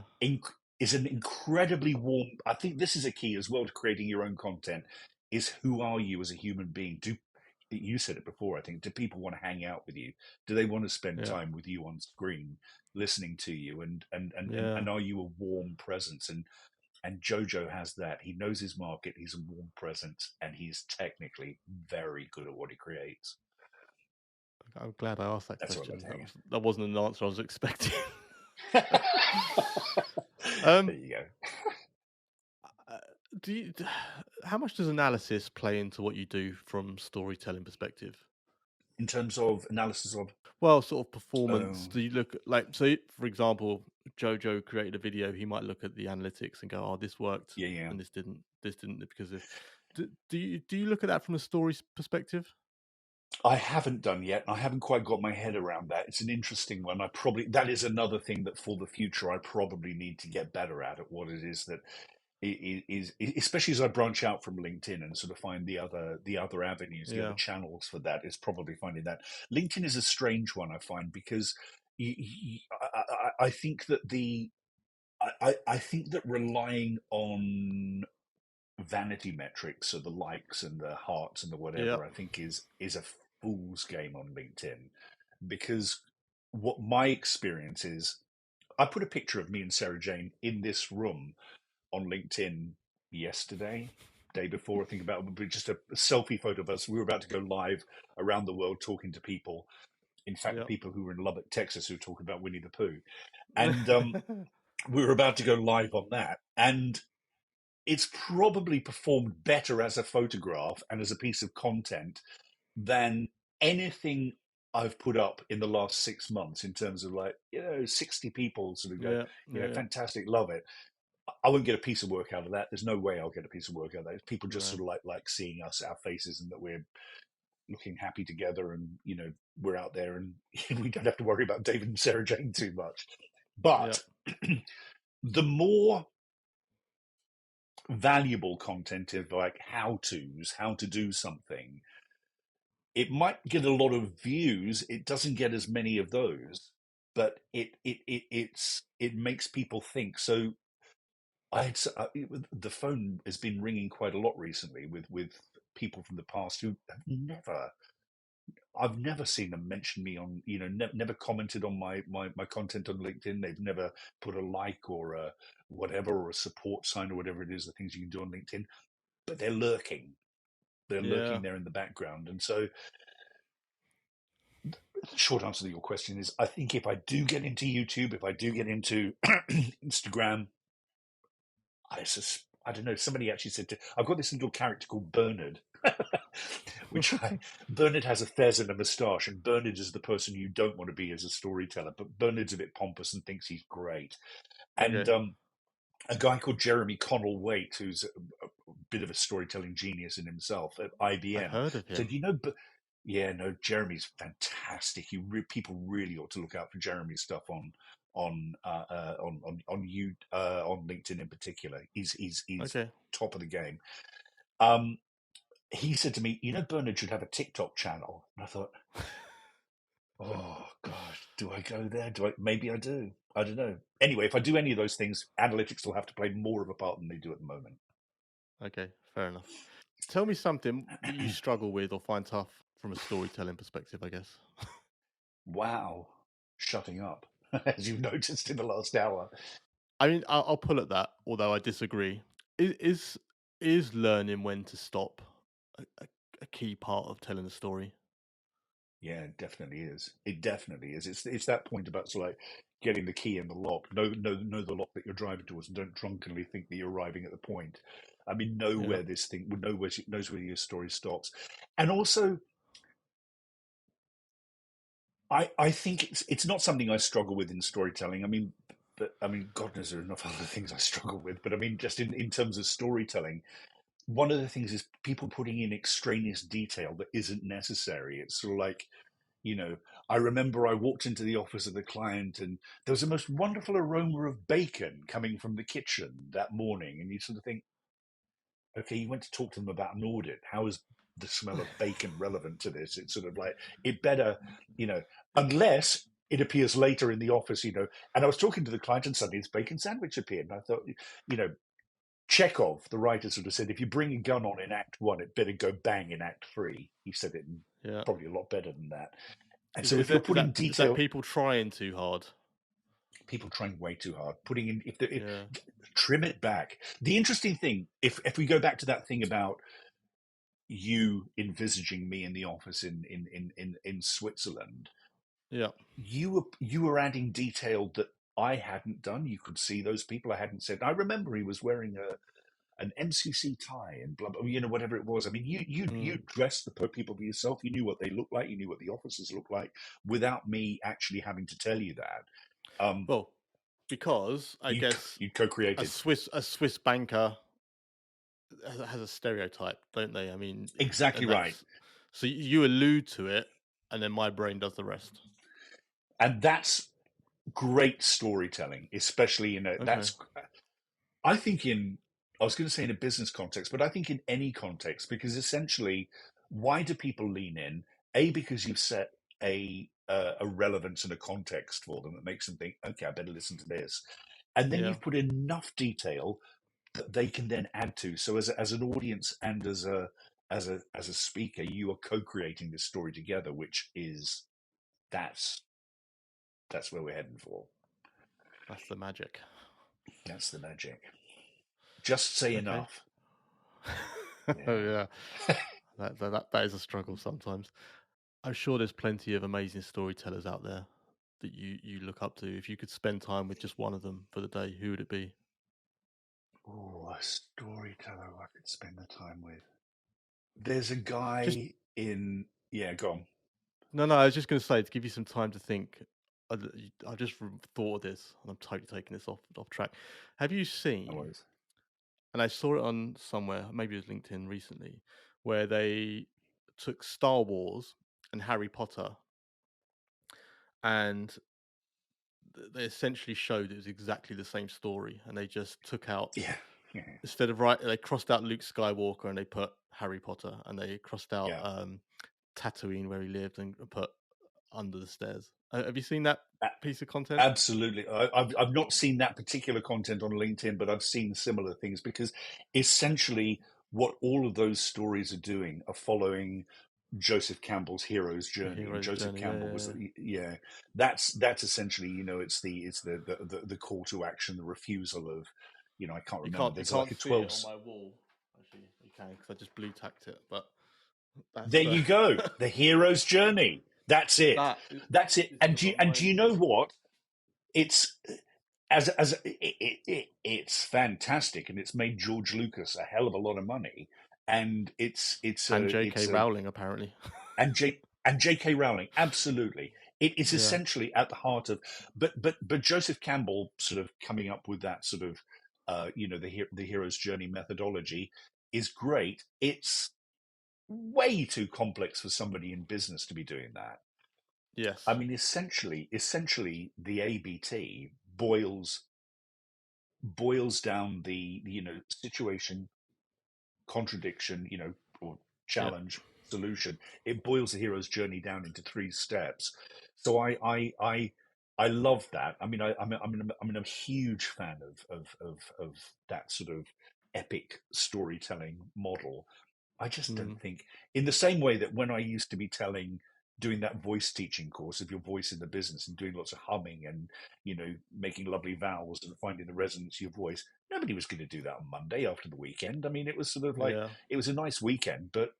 is an incredibly warm. I think this is a key as well to creating your own content. Is who are you as a human being? Do you said it before? I think, do people want to hang out with you? Do they want to spend Yeah. time with you on screen, listening to you, Yeah. and are you a warm presence? And Jojo has that. He knows his market. He's a warm presence, and he's technically very good at what he creates. I'm glad I asked that That's what I question. tell you. That wasn't an answer I was expecting. There um, you go. uh, do you, how much does analysis play into what you do from storytelling perspective? In terms of analysis of, Well, sort of performance. um, Do you look at like so? For example, Jojo created a video. He might look at the analytics and go, "Oh, this worked, yeah, yeah. and this didn't. This didn't because of." Do you look at that from a story's perspective? I haven't done yet. I haven't quite got my head around that. It's an interesting one. That is another thing that for the future I probably need to get better at what it is that is, especially as I branch out from LinkedIn and sort of find the other avenues, the other Yeah, channels for that, is probably finding that LinkedIn is a strange one, I find, because I think that I think that relying on vanity metrics, so the likes and the hearts and the yeah, whatever, I think is a fool's game on LinkedIn, because what my experience is, I put a picture of me and Sarah Jane in this room on LinkedIn yesterday, day before. I think about it, just a selfie photo of us. We were about to go live around the world talking to people. In fact, the yeah, people who were in Lubbock, Texas, who were talking about Winnie the Pooh, and we were about to go live on that, and it's probably performed better as a photograph and as a piece of content than anything I've put up in the last 6 months, in terms of, like, 60 people sort of go, yeah, yeah. fantastic, love it. I won't get a piece of work out of that. There's no way I'll get a piece of work out of that. People just No, sort of like seeing us, our faces, and that we're looking happy together, and we're out there, and we don't have to worry about David and Sarah Jane too much. Yeah. But the more valuable content of like how-tos, how to do something, it might get a lot of views. It doesn't get as many of those, but it makes people think. So the phone has been ringing quite a lot recently with people from the past who have I've never seen them mention me on, never commented on my content on LinkedIn. They've never put a like or a whatever, or a support sign, or whatever it is, the things you can do on LinkedIn, but they're lurking. They're Yeah. lurking there in the background. And so the short answer to your question is, I think if I do get into YouTube, if I do get into Instagram, I don't know. Somebody actually said I've got this little character called Bernard, Bernard has a fez and a moustache, and Bernard is the person you don't want to be as a storyteller. But Bernard's a bit pompous and thinks he's great. And Okay. a guy called Jeremy Connell-Waite, who's a bit of a storytelling genius in himself at I've IBM, heard of said, him. but yeah, no, Jeremy's fantastic. People really ought to look out for Jeremy's stuff on LinkedIn in particular. He's Okay. top of the game. He said to me, Bernard should have a TikTok channel. And I thought, oh gosh, do I go there? Maybe I do. I don't know. Anyway, if I do any of those things, analytics will have to play more of a part than they do at the moment. Okay. Fair enough. Tell me something that you struggle with or find tough from a storytelling perspective, I guess. Wow, shutting up, as you've noticed in the last hour. I mean, I'll pull at that, although I disagree. Is learning when to stop a key part of telling a story? Yeah, it definitely is. It definitely is. It's that point about sort of like getting the key in the lock. Know the lock that you're driving towards, and don't drunkenly think that you're arriving at the point. I mean, know Yeah. where this thing, knows where your story stops, and also I think it's not something I struggle with in storytelling. I mean, God knows there are enough other things I struggle with. But I mean, just in terms of storytelling, one of the things is people putting in extraneous detail that isn't necessary. It's sort of like, you know, I remember I walked into the office of the client, and there was the most wonderful aroma of bacon coming from the kitchen that morning. And you sort of think, okay, you went to talk to them about an audit. How is the smell of bacon relevant to this? It's sort of like, it better, unless it appears later in the office, And I was talking to the client, and suddenly this bacon sandwich appeared. And I thought, you know, Chekhov, the writer, sort of said, if you bring a gun on in Act One, it better go bang in Act Three. He said it Yeah. probably a lot better than that. And Is so is if you're that is putting that is that detail, people trying too hard? people trying way too hard, putting in, if Yeah. trim it back. The interesting thing, if we go back to that thing about you envisaging me in the office in Switzerland, Yeah. you were adding detail that I hadn't done. You could see those people. I hadn't said. I remember he was wearing an MCC tie and blah blah. Whatever it was. I mean, you Mm. dressed the people for yourself. You knew what they looked like. You knew what the offices looked like without me actually having to tell you that. Well, because I You guess you a co-created. Swiss banker has a stereotype, don't they? I mean, Exactly and right. that's so you allude to it, and then my brain does the rest. And that's great storytelling, especially Okay. I think I was going to say in a business context, but I think in any context, because essentially, why do people lean in? A, because you've set a relevance and a context for them that makes them think, okay, I better listen to this. And then Yeah. you've put enough detail that they can then add to. So as an audience and as a speaker, you are co-creating this story together, which is that's that's where we're heading for. That's the magic. That's the magic. Just say Okay. enough. Oh Yeah. yeah. That is a struggle sometimes. I'm sure there's plenty of amazing storytellers out there that you look up to. If you could spend time with just one of them for the day, who would it be? Oh, a storyteller I could spend the time with. There's a Just guy in. Yeah, go on. no. I was just going to say to give you some time to think. I just thought of this, and I'm totally taking this off track. Have you No seen? worries. And I saw it on somewhere, maybe it was LinkedIn recently, where they took Star Wars and Harry Potter, and they essentially showed it was exactly the same story, and they just took out, Yeah, yeah, instead of they crossed out Luke Skywalker and they put Harry Potter, and they crossed out yeah. Tatooine where he lived and put Under the Stairs. Have you seen that piece of content? Absolutely. I've not seen that particular content on LinkedIn, but I've seen similar things because essentially what all of those stories are doing are following Joseph Campbell's hero's The journey, and hero's Joseph journey. Yeah, Campbell yeah, was yeah. yeah. That's essentially, it's the call to action, the refusal of, I can't remember. You There's like can't a see it 12. on my wall. Actually, you can because I just blue tacked it. But There that's you go, the hero's journey. That's it. that That's it. is And on do my you know what? It's it's fantastic, and it's made George Lucas a hell of a lot of money, and and J.K. Rowling apparently. and J.K. Rowling, absolutely. It is Yeah. essentially at the heart of, but Joseph Campbell sort of coming up with that sort of, the hero's journey methodology is great. It's way too complex for somebody in business to be doing that. I Yes. mean, essentially, the ABT boils down the situation, contradiction, or Yeah. challenge, solution. It boils the hero's journey down into 3 steps. So I love that. I mean, I'm a huge fan of that sort of epic storytelling model. I just don't Mm, think, in the same way that when I used to be doing that voice teaching course of your voice in the business and doing lots of humming and, making lovely vowels and finding the resonance of your voice, nobody was going to do that on Monday after the weekend. I mean, it was sort of like, yeah. it was a nice weekend, but,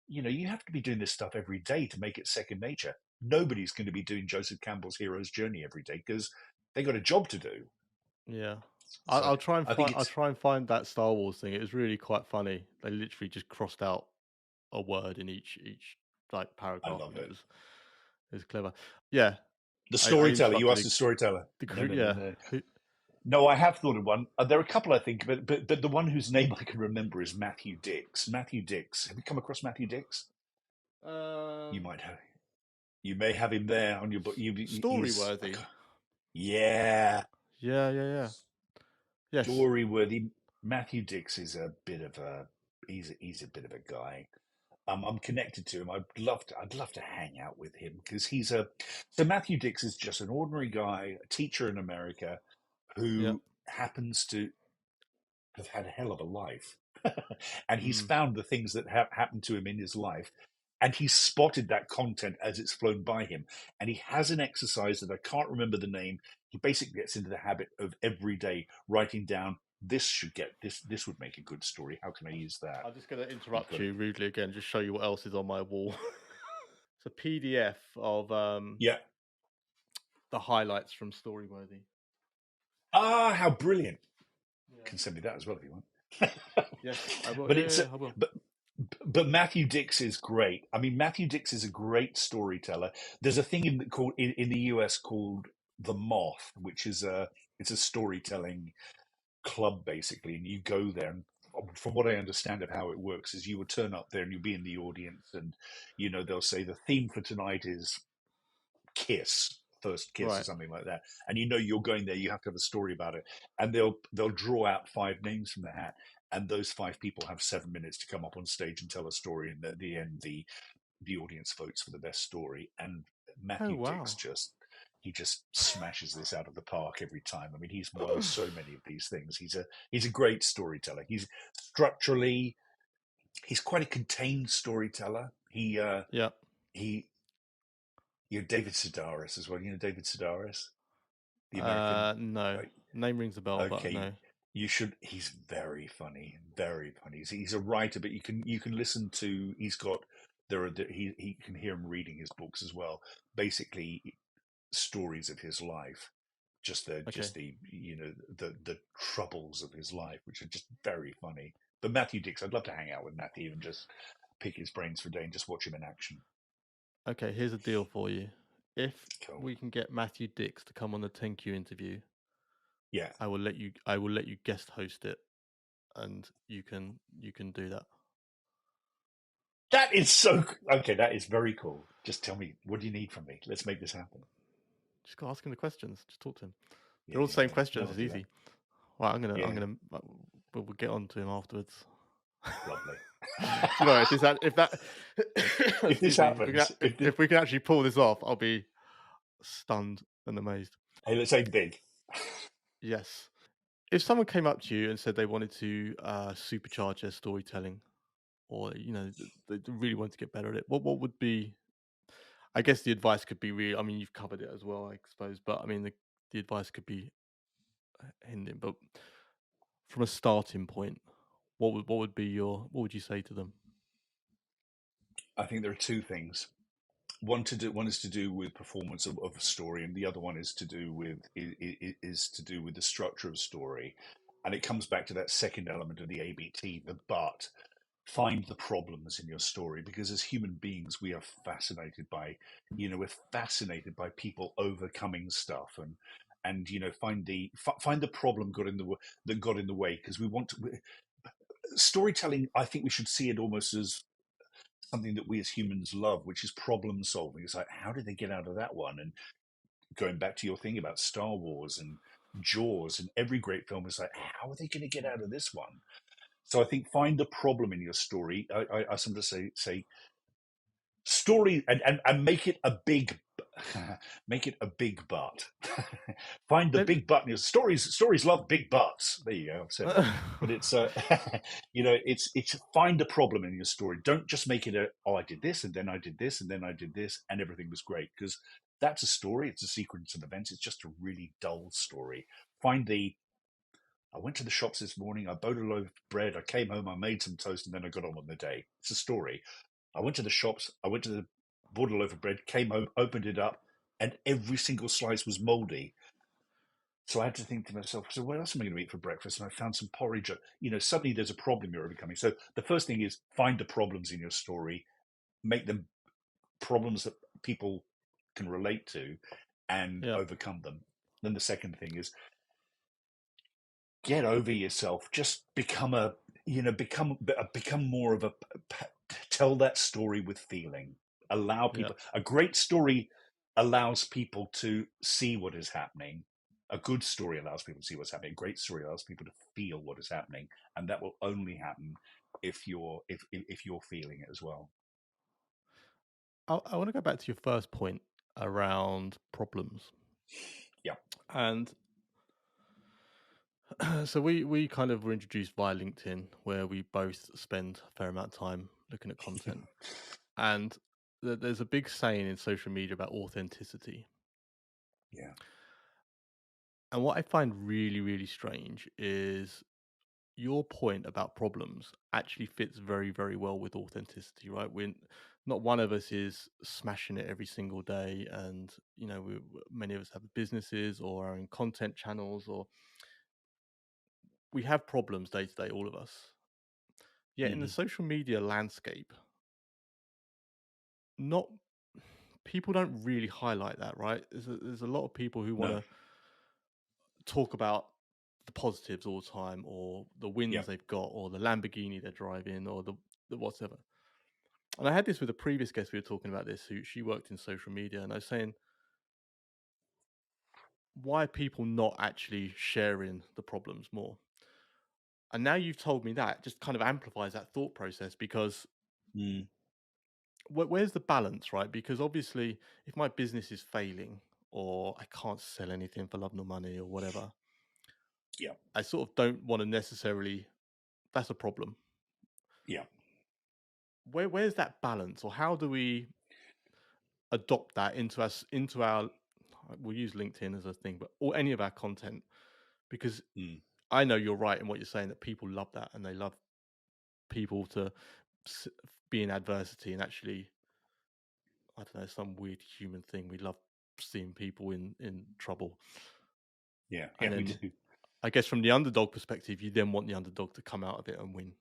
you have to be doing this stuff every day to make it second nature. Nobody's going to be doing Joseph Campbell's hero's journey every day because they got a job to do. Yeah. So I think I'll it's, try and find that Star Wars thing. It was really quite funny. They literally just crossed out a word in each like I paragraph, love and it. it was clever. Yeah. The I storyteller, you interrupted asked the storyteller. No, no, no, yeah. no. No, I have thought of one. There are a couple, I think, but the one whose name I can remember is Matthew Dix. Matthew Dix. Have you come across Matthew Dix? You Um might have. You may have him there on your book. He's Storyworthy. yeah, Yeah, yeah, yeah. Yes. story worthy. Matthew Dix is a bit of a he's a bit of a guy. I'm connected to him. I'd love to hang out with him because so Matthew Dix is just an ordinary guy, a teacher in America Yeah. who happens to have had a hell of a life. And he's Mm. found the things that have happened to him in his life. And he's spotted that content as it's flown by him. And he has an exercise that I can't remember the name. He basically gets into the habit of every day writing down, this would make a good story. How can I use that? I'm just gonna You've interrupt got it. you rudely again, just show you what else is on my wall. It's a PDF of Yeah. the highlights from Storyworthy. Ah, how brilliant. Yeah. Can send me that as well if you want. Yes, I will. but Yeah, it's yeah, I will. but Matthew Dix is great. I mean, Matthew Dix is a great storyteller. There's a thing in the US called the Moth, which is it's a storytelling club basically, and you go there. And from what I understand of how it works, is you would turn up there and you'll be in the audience, and they'll say the theme for tonight is kiss, first kiss or Right. something like that, and you're going there, you have to have a story about it, and they'll draw out 5 names from the hat, and those 5 people have 7 minutes to come up on stage and tell a story, and at the end the audience votes for the best story. And Oh Matthew Dix wow. just smashes this out of the park every time. I mean, he's won so many of these things. He's a great storyteller. He's structurally, he's quite a contained storyteller. Yeah. He David Sedaris as well. David Sedaris, the American No. guy. Name rings a bell, but Okay, no. you should. He's very funny, very funny. He's a writer, but you can listen to. He's got he can hear him reading his books as well. Basically, stories of his life, Okay. the troubles of his life, which are just very funny. But Matthew Dix, I'd love to hang out with Matthew and just pick his brains for a day and just watch him in action. Okay, here's a deal for you. If Cool. we can get Matthew Dix to come on the 10Q interview, Yeah. I will let you guest host it, and you can do that. That is so okay. That is very cool. Just tell me, what do you need from me? Let's make this happen. Just go ask him the questions. Just talk to him. Yeah, They're all the yeah, same yeah. No, questions. I'll It's do that. easy. Well, I'm Yeah, gonna. We'll get on to him afterwards. lovely. Do you know if that If this excuse me, happens, if this, if we can actually pull this off, I'll be stunned and amazed. hey, let's aim big. Yes. If someone came up to you and said they wanted to supercharge their storytelling, or they really wanted to get better at it, what would be? I guess the advice could be really. I mean, you've covered it as well, I suppose. But I mean, the advice could be ending. But from a starting point, what would you say to them? I think there are two things. One is to do with performance of a story, and the other one is to do with the structure of story. And it comes back to that second element of the ABT, the but. Find the problems in your story, because as human beings we are fascinated by, we're fascinated by people overcoming stuff, and find the problem that got in the way, because we want to storytelling. I think we should see it almost as something that we as humans love, which is problem solving. It's like, how did they get out of that one? And going back to your thing about Star Wars and Jaws, and every great film is like, how are they going to get out of this one? So I think find the problem in your story. I sometimes say story, and make it a big make it a big butt. Find the Let- big butt in your stories. Stories love big butts. There you go. I've said it. But it's it's find a problem in your story. Don't just make it I did this and then I did this and then I did this and everything was great, because that's a story. It's a sequence of events. It's just a really dull story. Find the I went to the shops this morning. I bought a loaf of bread. I came home. I made some toast, and then I got on with the day. It's a story. I went to the shops. Bought a loaf of bread. Came home, opened it up, and every single slice was mouldy. So I had to think to myself, so what else am I going to eat for breakfast? And I found some porridge. Suddenly there's a problem you're overcoming. So the first thing is find the problems in your story, make them problems that people can relate to, and yeah. overcome them. Then the second thing is get over yourself. Just become more of a tell that story with feeling. Allow Yeah. people. A great story allows people to see what is happening. A good story allows people to see what's happening. A great story allows people to feel what is happening, and that will only happen if you're feeling it as well. I want to go back to your first point around problems. Yeah. And so we kind of were introduced via LinkedIn, where we both spend a fair amount of time looking at content. And there's a big saying in social media about authenticity. Yeah. And what I find really, really strange is your point about problems actually fits very, very well with authenticity, right? Not one of us is smashing it every single day, and many of us have businesses or our own content channels, or we have problems day to day, all of us. Yet in the Hmm. social media landscape, not people don't really highlight that, right? There's a lot of people who want No. to talk about the positives all the time, or the Yeah. wins they've got, or the Lamborghini they're driving, or the whatever. And I had this with a previous guest. We were talking about this, who she worked in social media, and I was saying, why are people not actually sharing the problems more? And now you've told me that, just kind of amplifies that thought process, because Mm. where's the balance, right? Because obviously, if my business is failing, or I can't sell anything for love nor money or whatever, Yeah. I sort of don't want to necessarily. That's a problem. Yeah. Where's that balance, or how do we adopt that into us, into our? We'll use LinkedIn as a thing, but or any of our content, because Mm. I know you're right in what you're saying, that people love that, and they love people to s- be in adversity, and actually, I don't know, some weird human thing. We love seeing people in trouble. Yeah. And Yeah. We then do. I guess from the underdog perspective, you then want the underdog to come out of it and win.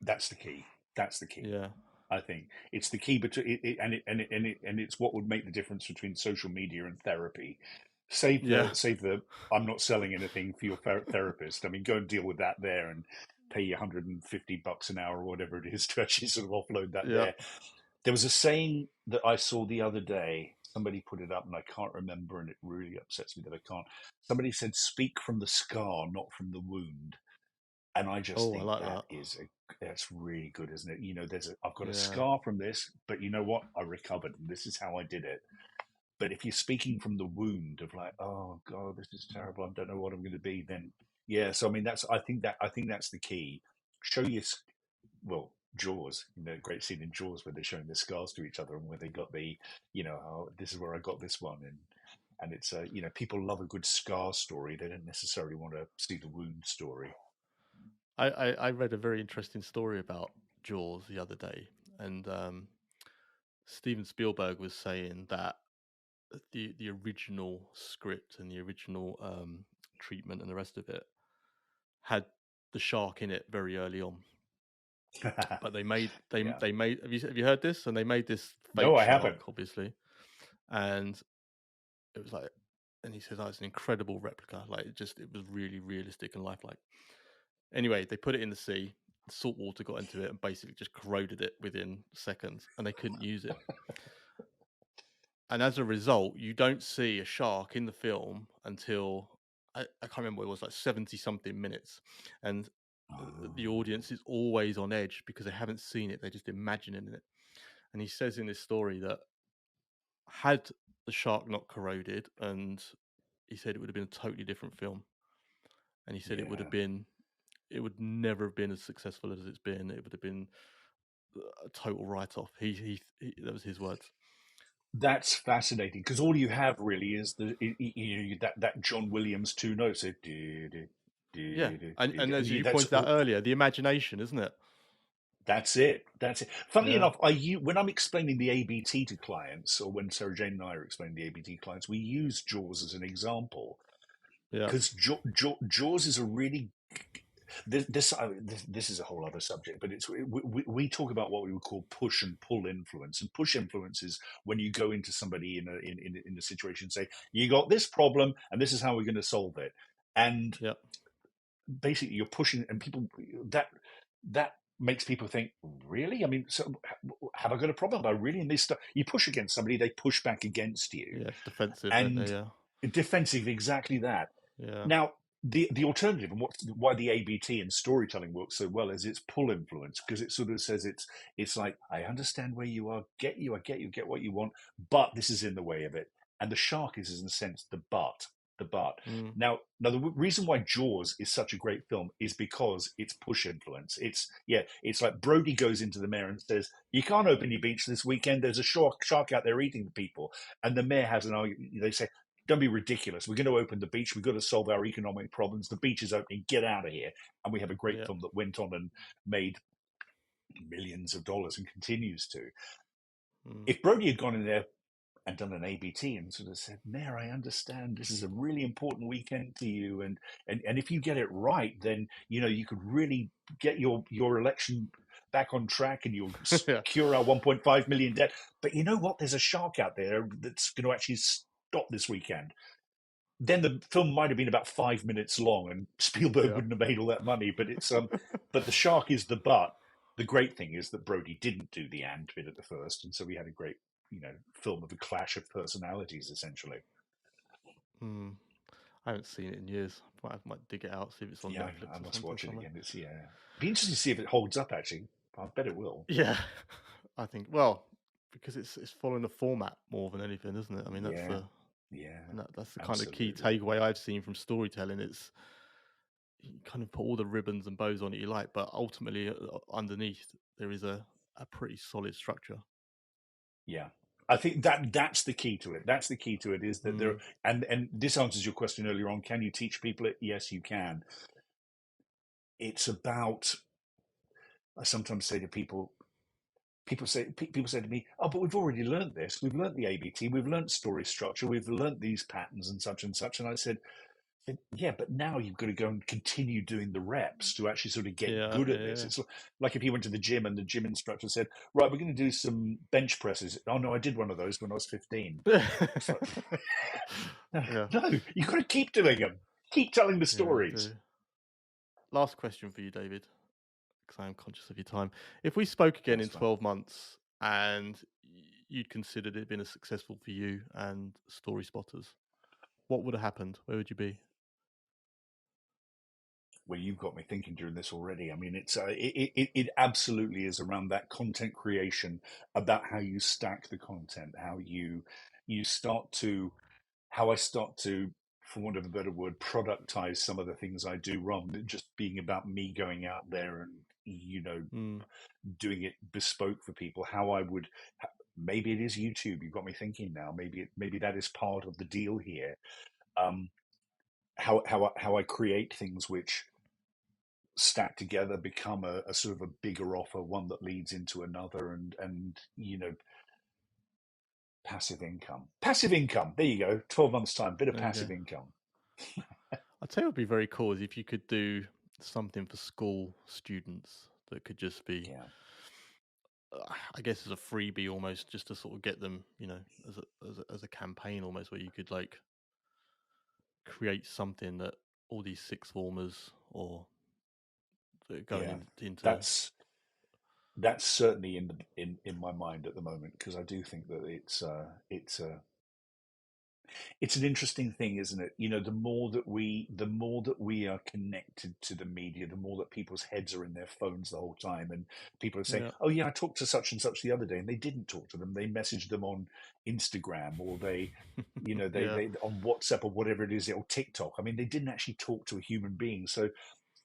That's the key. That's the key. Yeah. I think it's the key between and it's what would make the difference between social media and therapy. Yeah. Save the I'm not selling anything for your therapist. I mean, go and deal with that there, and pay you $150 an hour or whatever it is to actually sort of offload that Yeah. there. There was a saying that I saw the other day. Somebody put it up and I can't remember, and it really upsets me that I can't. Somebody said, "Speak from the scar, not from the wound." And I just Oh, I think like that. that's really good, isn't it? I've got a Yeah. scar from this, but you know what? I recovered, and this is how I did it. But if you're speaking from the wound of like, oh God, this is terrible, I don't know what I'm going to be, then yeah. So I mean, I think that's the key. Show your well, Jaws, great scene in Jaws where they're showing their scars to each other and where they got oh, this is where I got this one, and it's people love a good scar story. They don't necessarily want to see the wound story. I read a very interesting story about Jaws the other day, and Steven Spielberg was saying that the original script and the original treatment and the rest of it had the shark in it very early on, but they made Yeah. they made have you heard this? And they made this No, fake I haven't. shark, obviously, and it was like, and he says, "Oh, it's an incredible replica. Like, it was really realistic and lifelike." Anyway, they put it in the sea. Salt water got into it and basically just corroded it within seconds, and they couldn't use it. And as a result, you don't see a shark in the film until I can't remember what it was, like 70 something minutes, and the Oh, audience is always on edge because they haven't seen it; they're just imagining it. And he says in this story that had the shark not corroded, and he said it would have been a totally different film. And he said yeah. it would never have been as successful as it's been. It would have been a total write-off. That was his words. That's fascinating because all you have really is that John Williams two notes. Yeah, and as you That's pointed out all. earlier, the imagination, isn't it? That's it. That's it. Funnily Yeah, enough, when I'm explaining the ABT to clients, or when Sarah Jane and I are explaining the ABT clients, we use Jaws as an example yeah, because Jaws is a really this is a whole other subject, but we talk about what we would call push and pull influence, and push influence is when you go into somebody in a situation, and say, you got this problem, and this is how we're going to solve it, and yeah, basically you're pushing, and people that makes people think, really? I mean, so have I got a problem? Have I really? And this stuff, you push against somebody, they push back against you, yeah. Defensive, don't they? and Yeah, defensive, exactly that. yeah, Now, the alternative, and why the ABT and storytelling works so well, is its pull influence, because it sort of says it's like, I understand where you are, I get you, get what you want, but this is in the way of it. And the shark is, in a sense, the but. mm, Now the reason why Jaws is such a great film is because it's push influence. It's like Brody goes into the mayor and says, "You can't open your beach this weekend. There's a shark out there eating the people." And the mayor has an argument. They say, don't be ridiculous. We're going to open the beach. We've got to solve our economic problems. The beach is opening. Get out of here. And we have a great yeah, film that went on and made millions of dollars and continues to. mm, If Brody had gone in there and done an ABT and sort of said, Mayor, I understand this is a really important weekend to you. And if you get it right, then, you could really get your election back on track and you'll yeah, cure our 1.5 million debt. But you know what? There's a shark out there that's going to actually stop this weekend. Then the film might have been about 5 minutes long, and Spielberg yeah. wouldn't have made all that money. But the shark is the but. The great thing is that Brody didn't do the and bit at the first, and so we had a great, film of a clash of personalities, essentially. Mm. I haven't seen it in years. Might dig it out, see if it's on Yeah, Netflix I or must something watch it somewhere. again. It's be interesting to see if it holds up. Actually, I bet it will. Yeah, I think. Well, because it's following the format more than anything, isn't it? I mean, Yeah, yeah, that's the kind of key absolutely. takeaway I've seen from storytelling. It's you kind of put all the ribbons and bows on it you like, but ultimately underneath there is a pretty solid structure. Yeah. I think that's the key to it. That's the key to it, is that there, Mm, and this answers your question earlier on. Can you teach people it? Yes, you can. It's about, I sometimes say to people, people say to me, "Oh, but we've already learnt this. We've learnt the ABT. We've learnt story structure. We've learnt these patterns and such and such." And I said, "Yeah, but now you've got to go and continue doing the reps to actually sort of get yeah, good at this." yeah, It's like if you went to the gym and the gym instructor said, "Right, we're going to do some bench presses." "Oh no, I did one of those when I was 15." yeah. It's like, no, Yeah, no, you've got to keep doing them. Keep telling the yeah, I stories. do. Last question for you, David. because I am conscious of your time. If we spoke again That's in fine. 12 months and you'd considered it been a successful for you and Story Spotters, what would have happened? Where would you be? Well, you've got me thinking during this already. I mean, it absolutely is around that content creation, about how you stack the content, how you start to how I start to, for want of a better word, productize some of the things I do, rather than just being about me going out there and Mm, doing it bespoke for people. How I would, maybe it is YouTube. You've got me thinking now. Maybe that is part of the deal here. Um, how I create things which stack together, become a sort of a bigger offer, one that leads into another, and passive income. There you go. 12 months time, bit of there you go. passive income. I'd say it would be very cool is if you could do something for school students that could just be, Yeah, I guess, as a freebie almost, just to sort of get them, as a campaign almost, where you could like create something that all these sixth formers or that are going yeah. into. That's certainly in my mind at the moment, because I do think that it's an interesting thing, isn't it? The more that we are connected to the media, the more that people's heads are in their phones the whole time, and people are saying, Yeah, "Oh yeah, I talked to such and such the other day," and they didn't talk to them. They messaged them on Instagram, or yeah, they on WhatsApp, or whatever it is, or TikTok. I mean, they didn't actually talk to a human being. So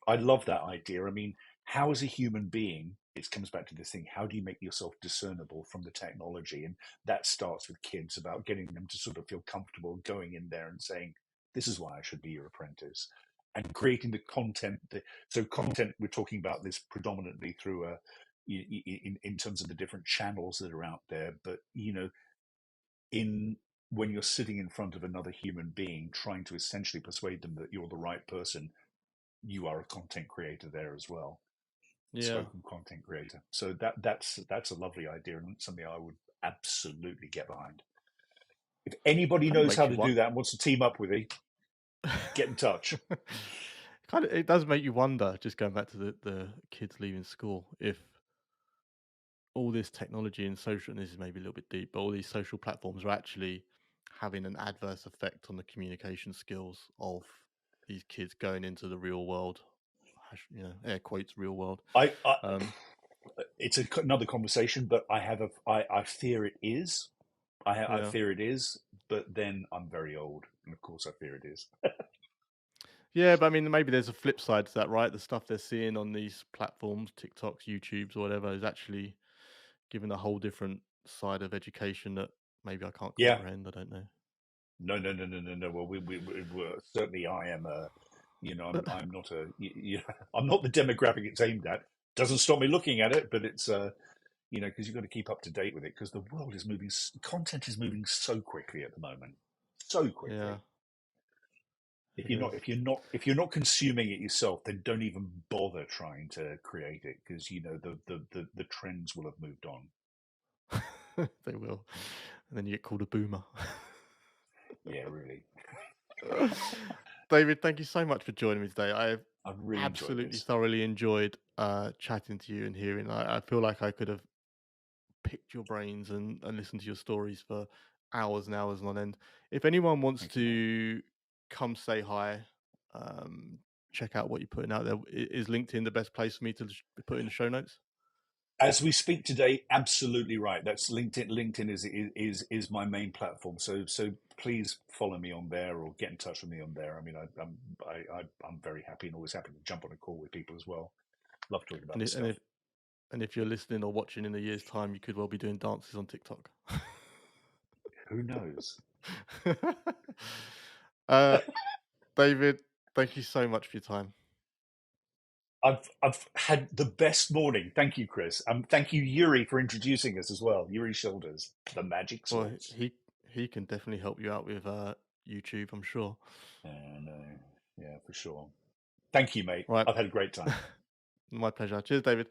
I love that idea. I mean, how as a human being, it comes back to this thing, how do you make yourself discernible from the technology? And that starts with kids, about getting them to sort of feel comfortable going in there and saying, this is why I should be your apprentice. And creating the content. So content, we're talking about this predominantly through in terms of the different channels that are out there. But, in when you're sitting in front of another human being, trying to essentially persuade them that you're the right person, you are a content creator there as well, yeah. spoken content creator. So that's a lovely idea, and something I would absolutely get behind. If anybody Kind of knows how makes you to do want. that and wants to team up with me, get in touch. Kind of, it does make you wonder. Just going back to the kids leaving school, if all this technology and social, and this is maybe a little bit deep, but all these social platforms are actually having an adverse effect on the communication skills of these kids going into the real world. Air quotes, real world. I Um, it's another conversation, but I fear it is. I yeah, fear it is, but then I'm very old, and of course I fear it is. yeah, but I mean, maybe there's a flip side to that, right? The stuff they're seeing on these platforms, TikToks, YouTubes, or whatever, is actually giving a whole different side of education that maybe I can't Yeah, comprehend. I don't know. no, no, no, no, no, no. Well, we're certainly, I am a, I'm not a, I'm not the demographic it's aimed at. Doesn't stop me looking at it, but it's, because you've got to keep up to date with it, because the world is moving, content is moving so quickly at the moment, so Yeah, quickly. If it you're not, is. if you're not, if you're not consuming it yourself, then don't even bother trying to create it, because the trends will have moved on. They will. And then you get called a boomer. Yeah, really. David, thank you so much for joining me today. I have I've really enjoyed absolutely this. thoroughly enjoyed chatting to you and hearing. I feel like I could have picked your brains and listened to your stories for hours and hours on end. If anyone wants Thank you, mate. to come say hi, um, check out what you're putting out there, is LinkedIn the best place for me to put in the show notes? As we speak today, absolutely right. That's LinkedIn. LinkedIn is my main platform. So please follow me on there, or get in touch with me on there. I mean, I'm very happy, and always happy to jump on a call with people as well. Love talking about And, this if, and stuff. if and if you're listening or watching in a year's time, you could well be doing dances on TikTok. Who knows? uh, David, thank you so much for your time. I've had the best morning. Thank you, Chris. Thank you, Yuri, for introducing us as well. Yuri Shoulders, the magic Well, source. he can definitely help you out with YouTube, I'm sure. And yeah, for sure. Thank you, mate. Right. I've had a great time. My pleasure. Cheers, David.